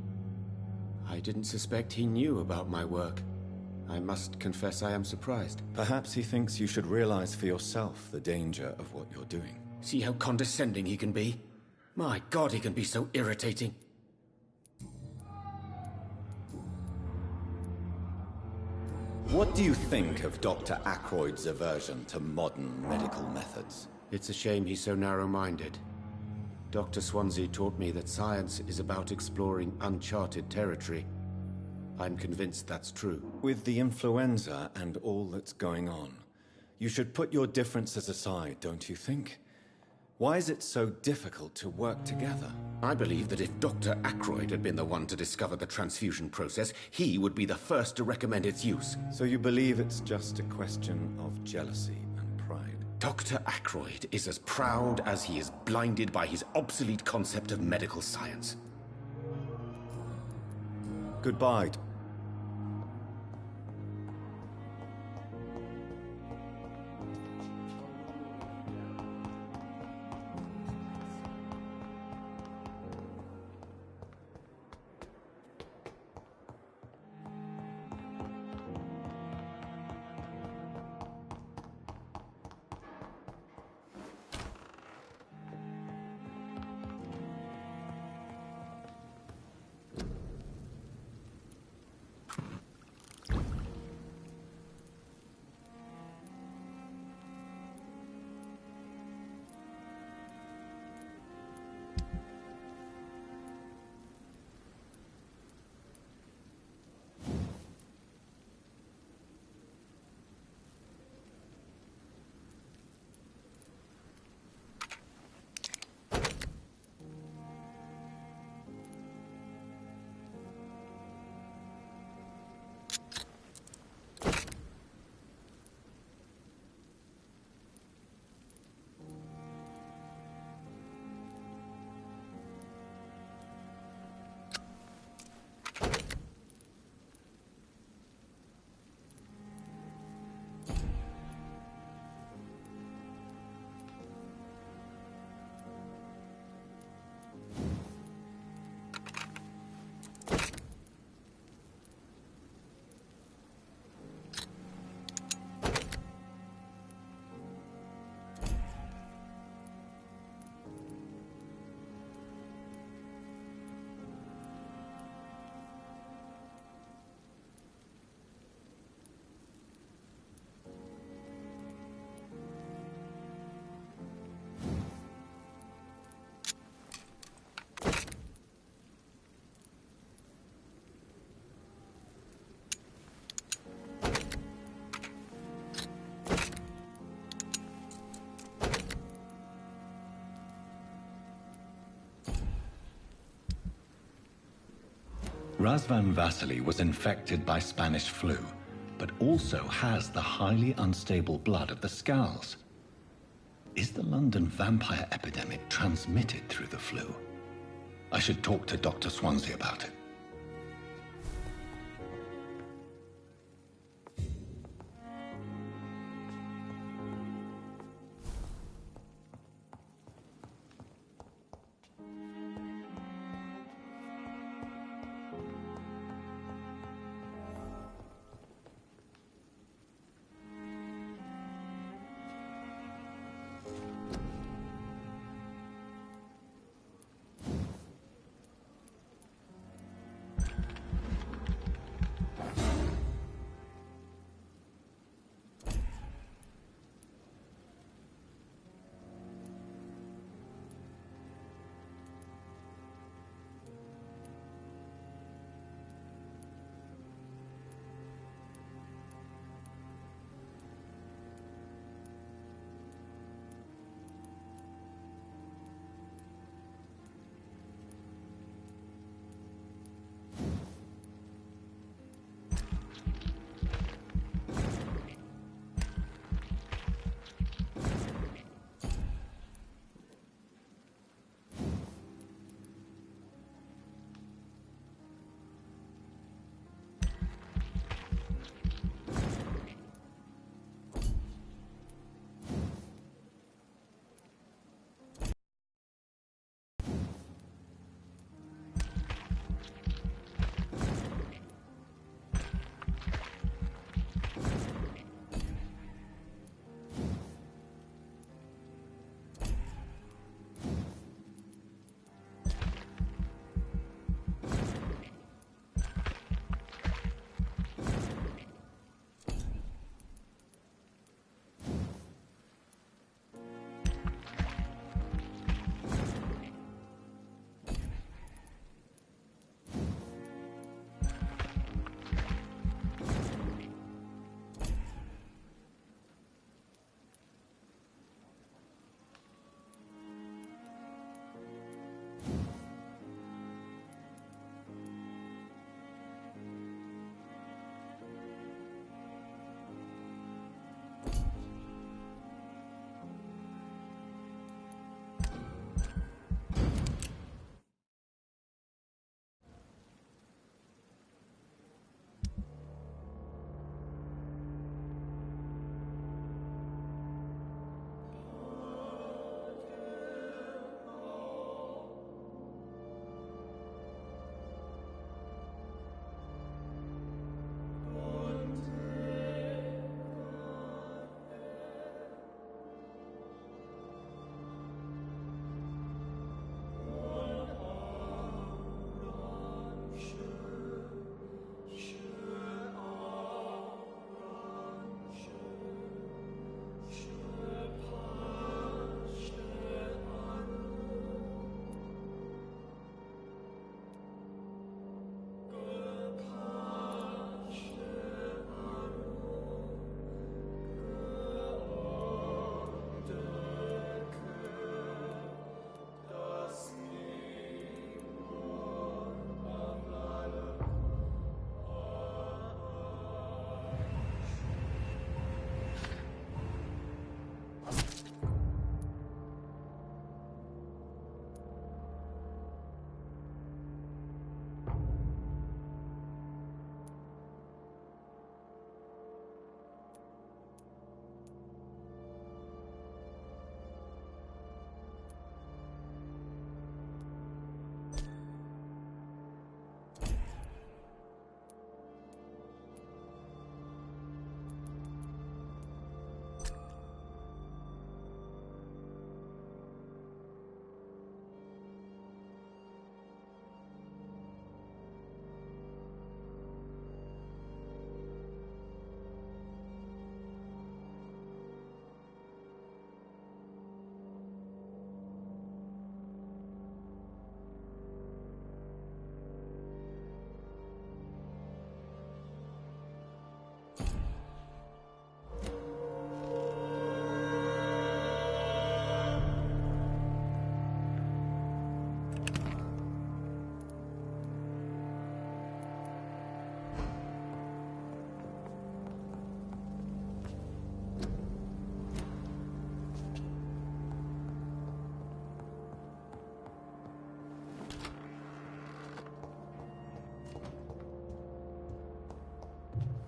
I didn't suspect he knew about my work. I must confess I am surprised. Perhaps he thinks you should realize for yourself the danger of what you're doing. See how condescending he can be? My God, he can be so irritating. What do you think of Dr. Ackroyd's aversion to modern medical methods? It's a shame he's so narrow-minded. Dr. Swansea taught me that science is about exploring uncharted territory. I'm convinced that's true. With the influenza and all that's going on, you should put your differences aside, don't you think? Why is it so difficult to work together? I believe that if Dr. Ackroyd had been the one to discover the transfusion process, he would be the first to recommend its use. So you believe it's just a question of jealousy and pride? Dr. Ackroyd is as proud as he is blinded by his obsolete concept of medical science. Goodbye. Razvan Vasily was infected by Spanish flu, but also has the highly unstable blood of the Scows. Is the London vampire epidemic transmitted through the flu? I should talk to Dr. Swansea about it.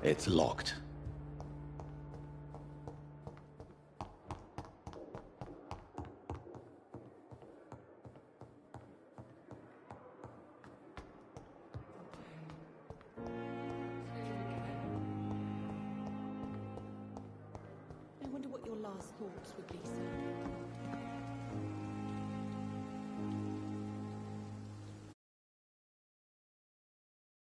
It's locked. I wonder what your last thoughts would be, sir.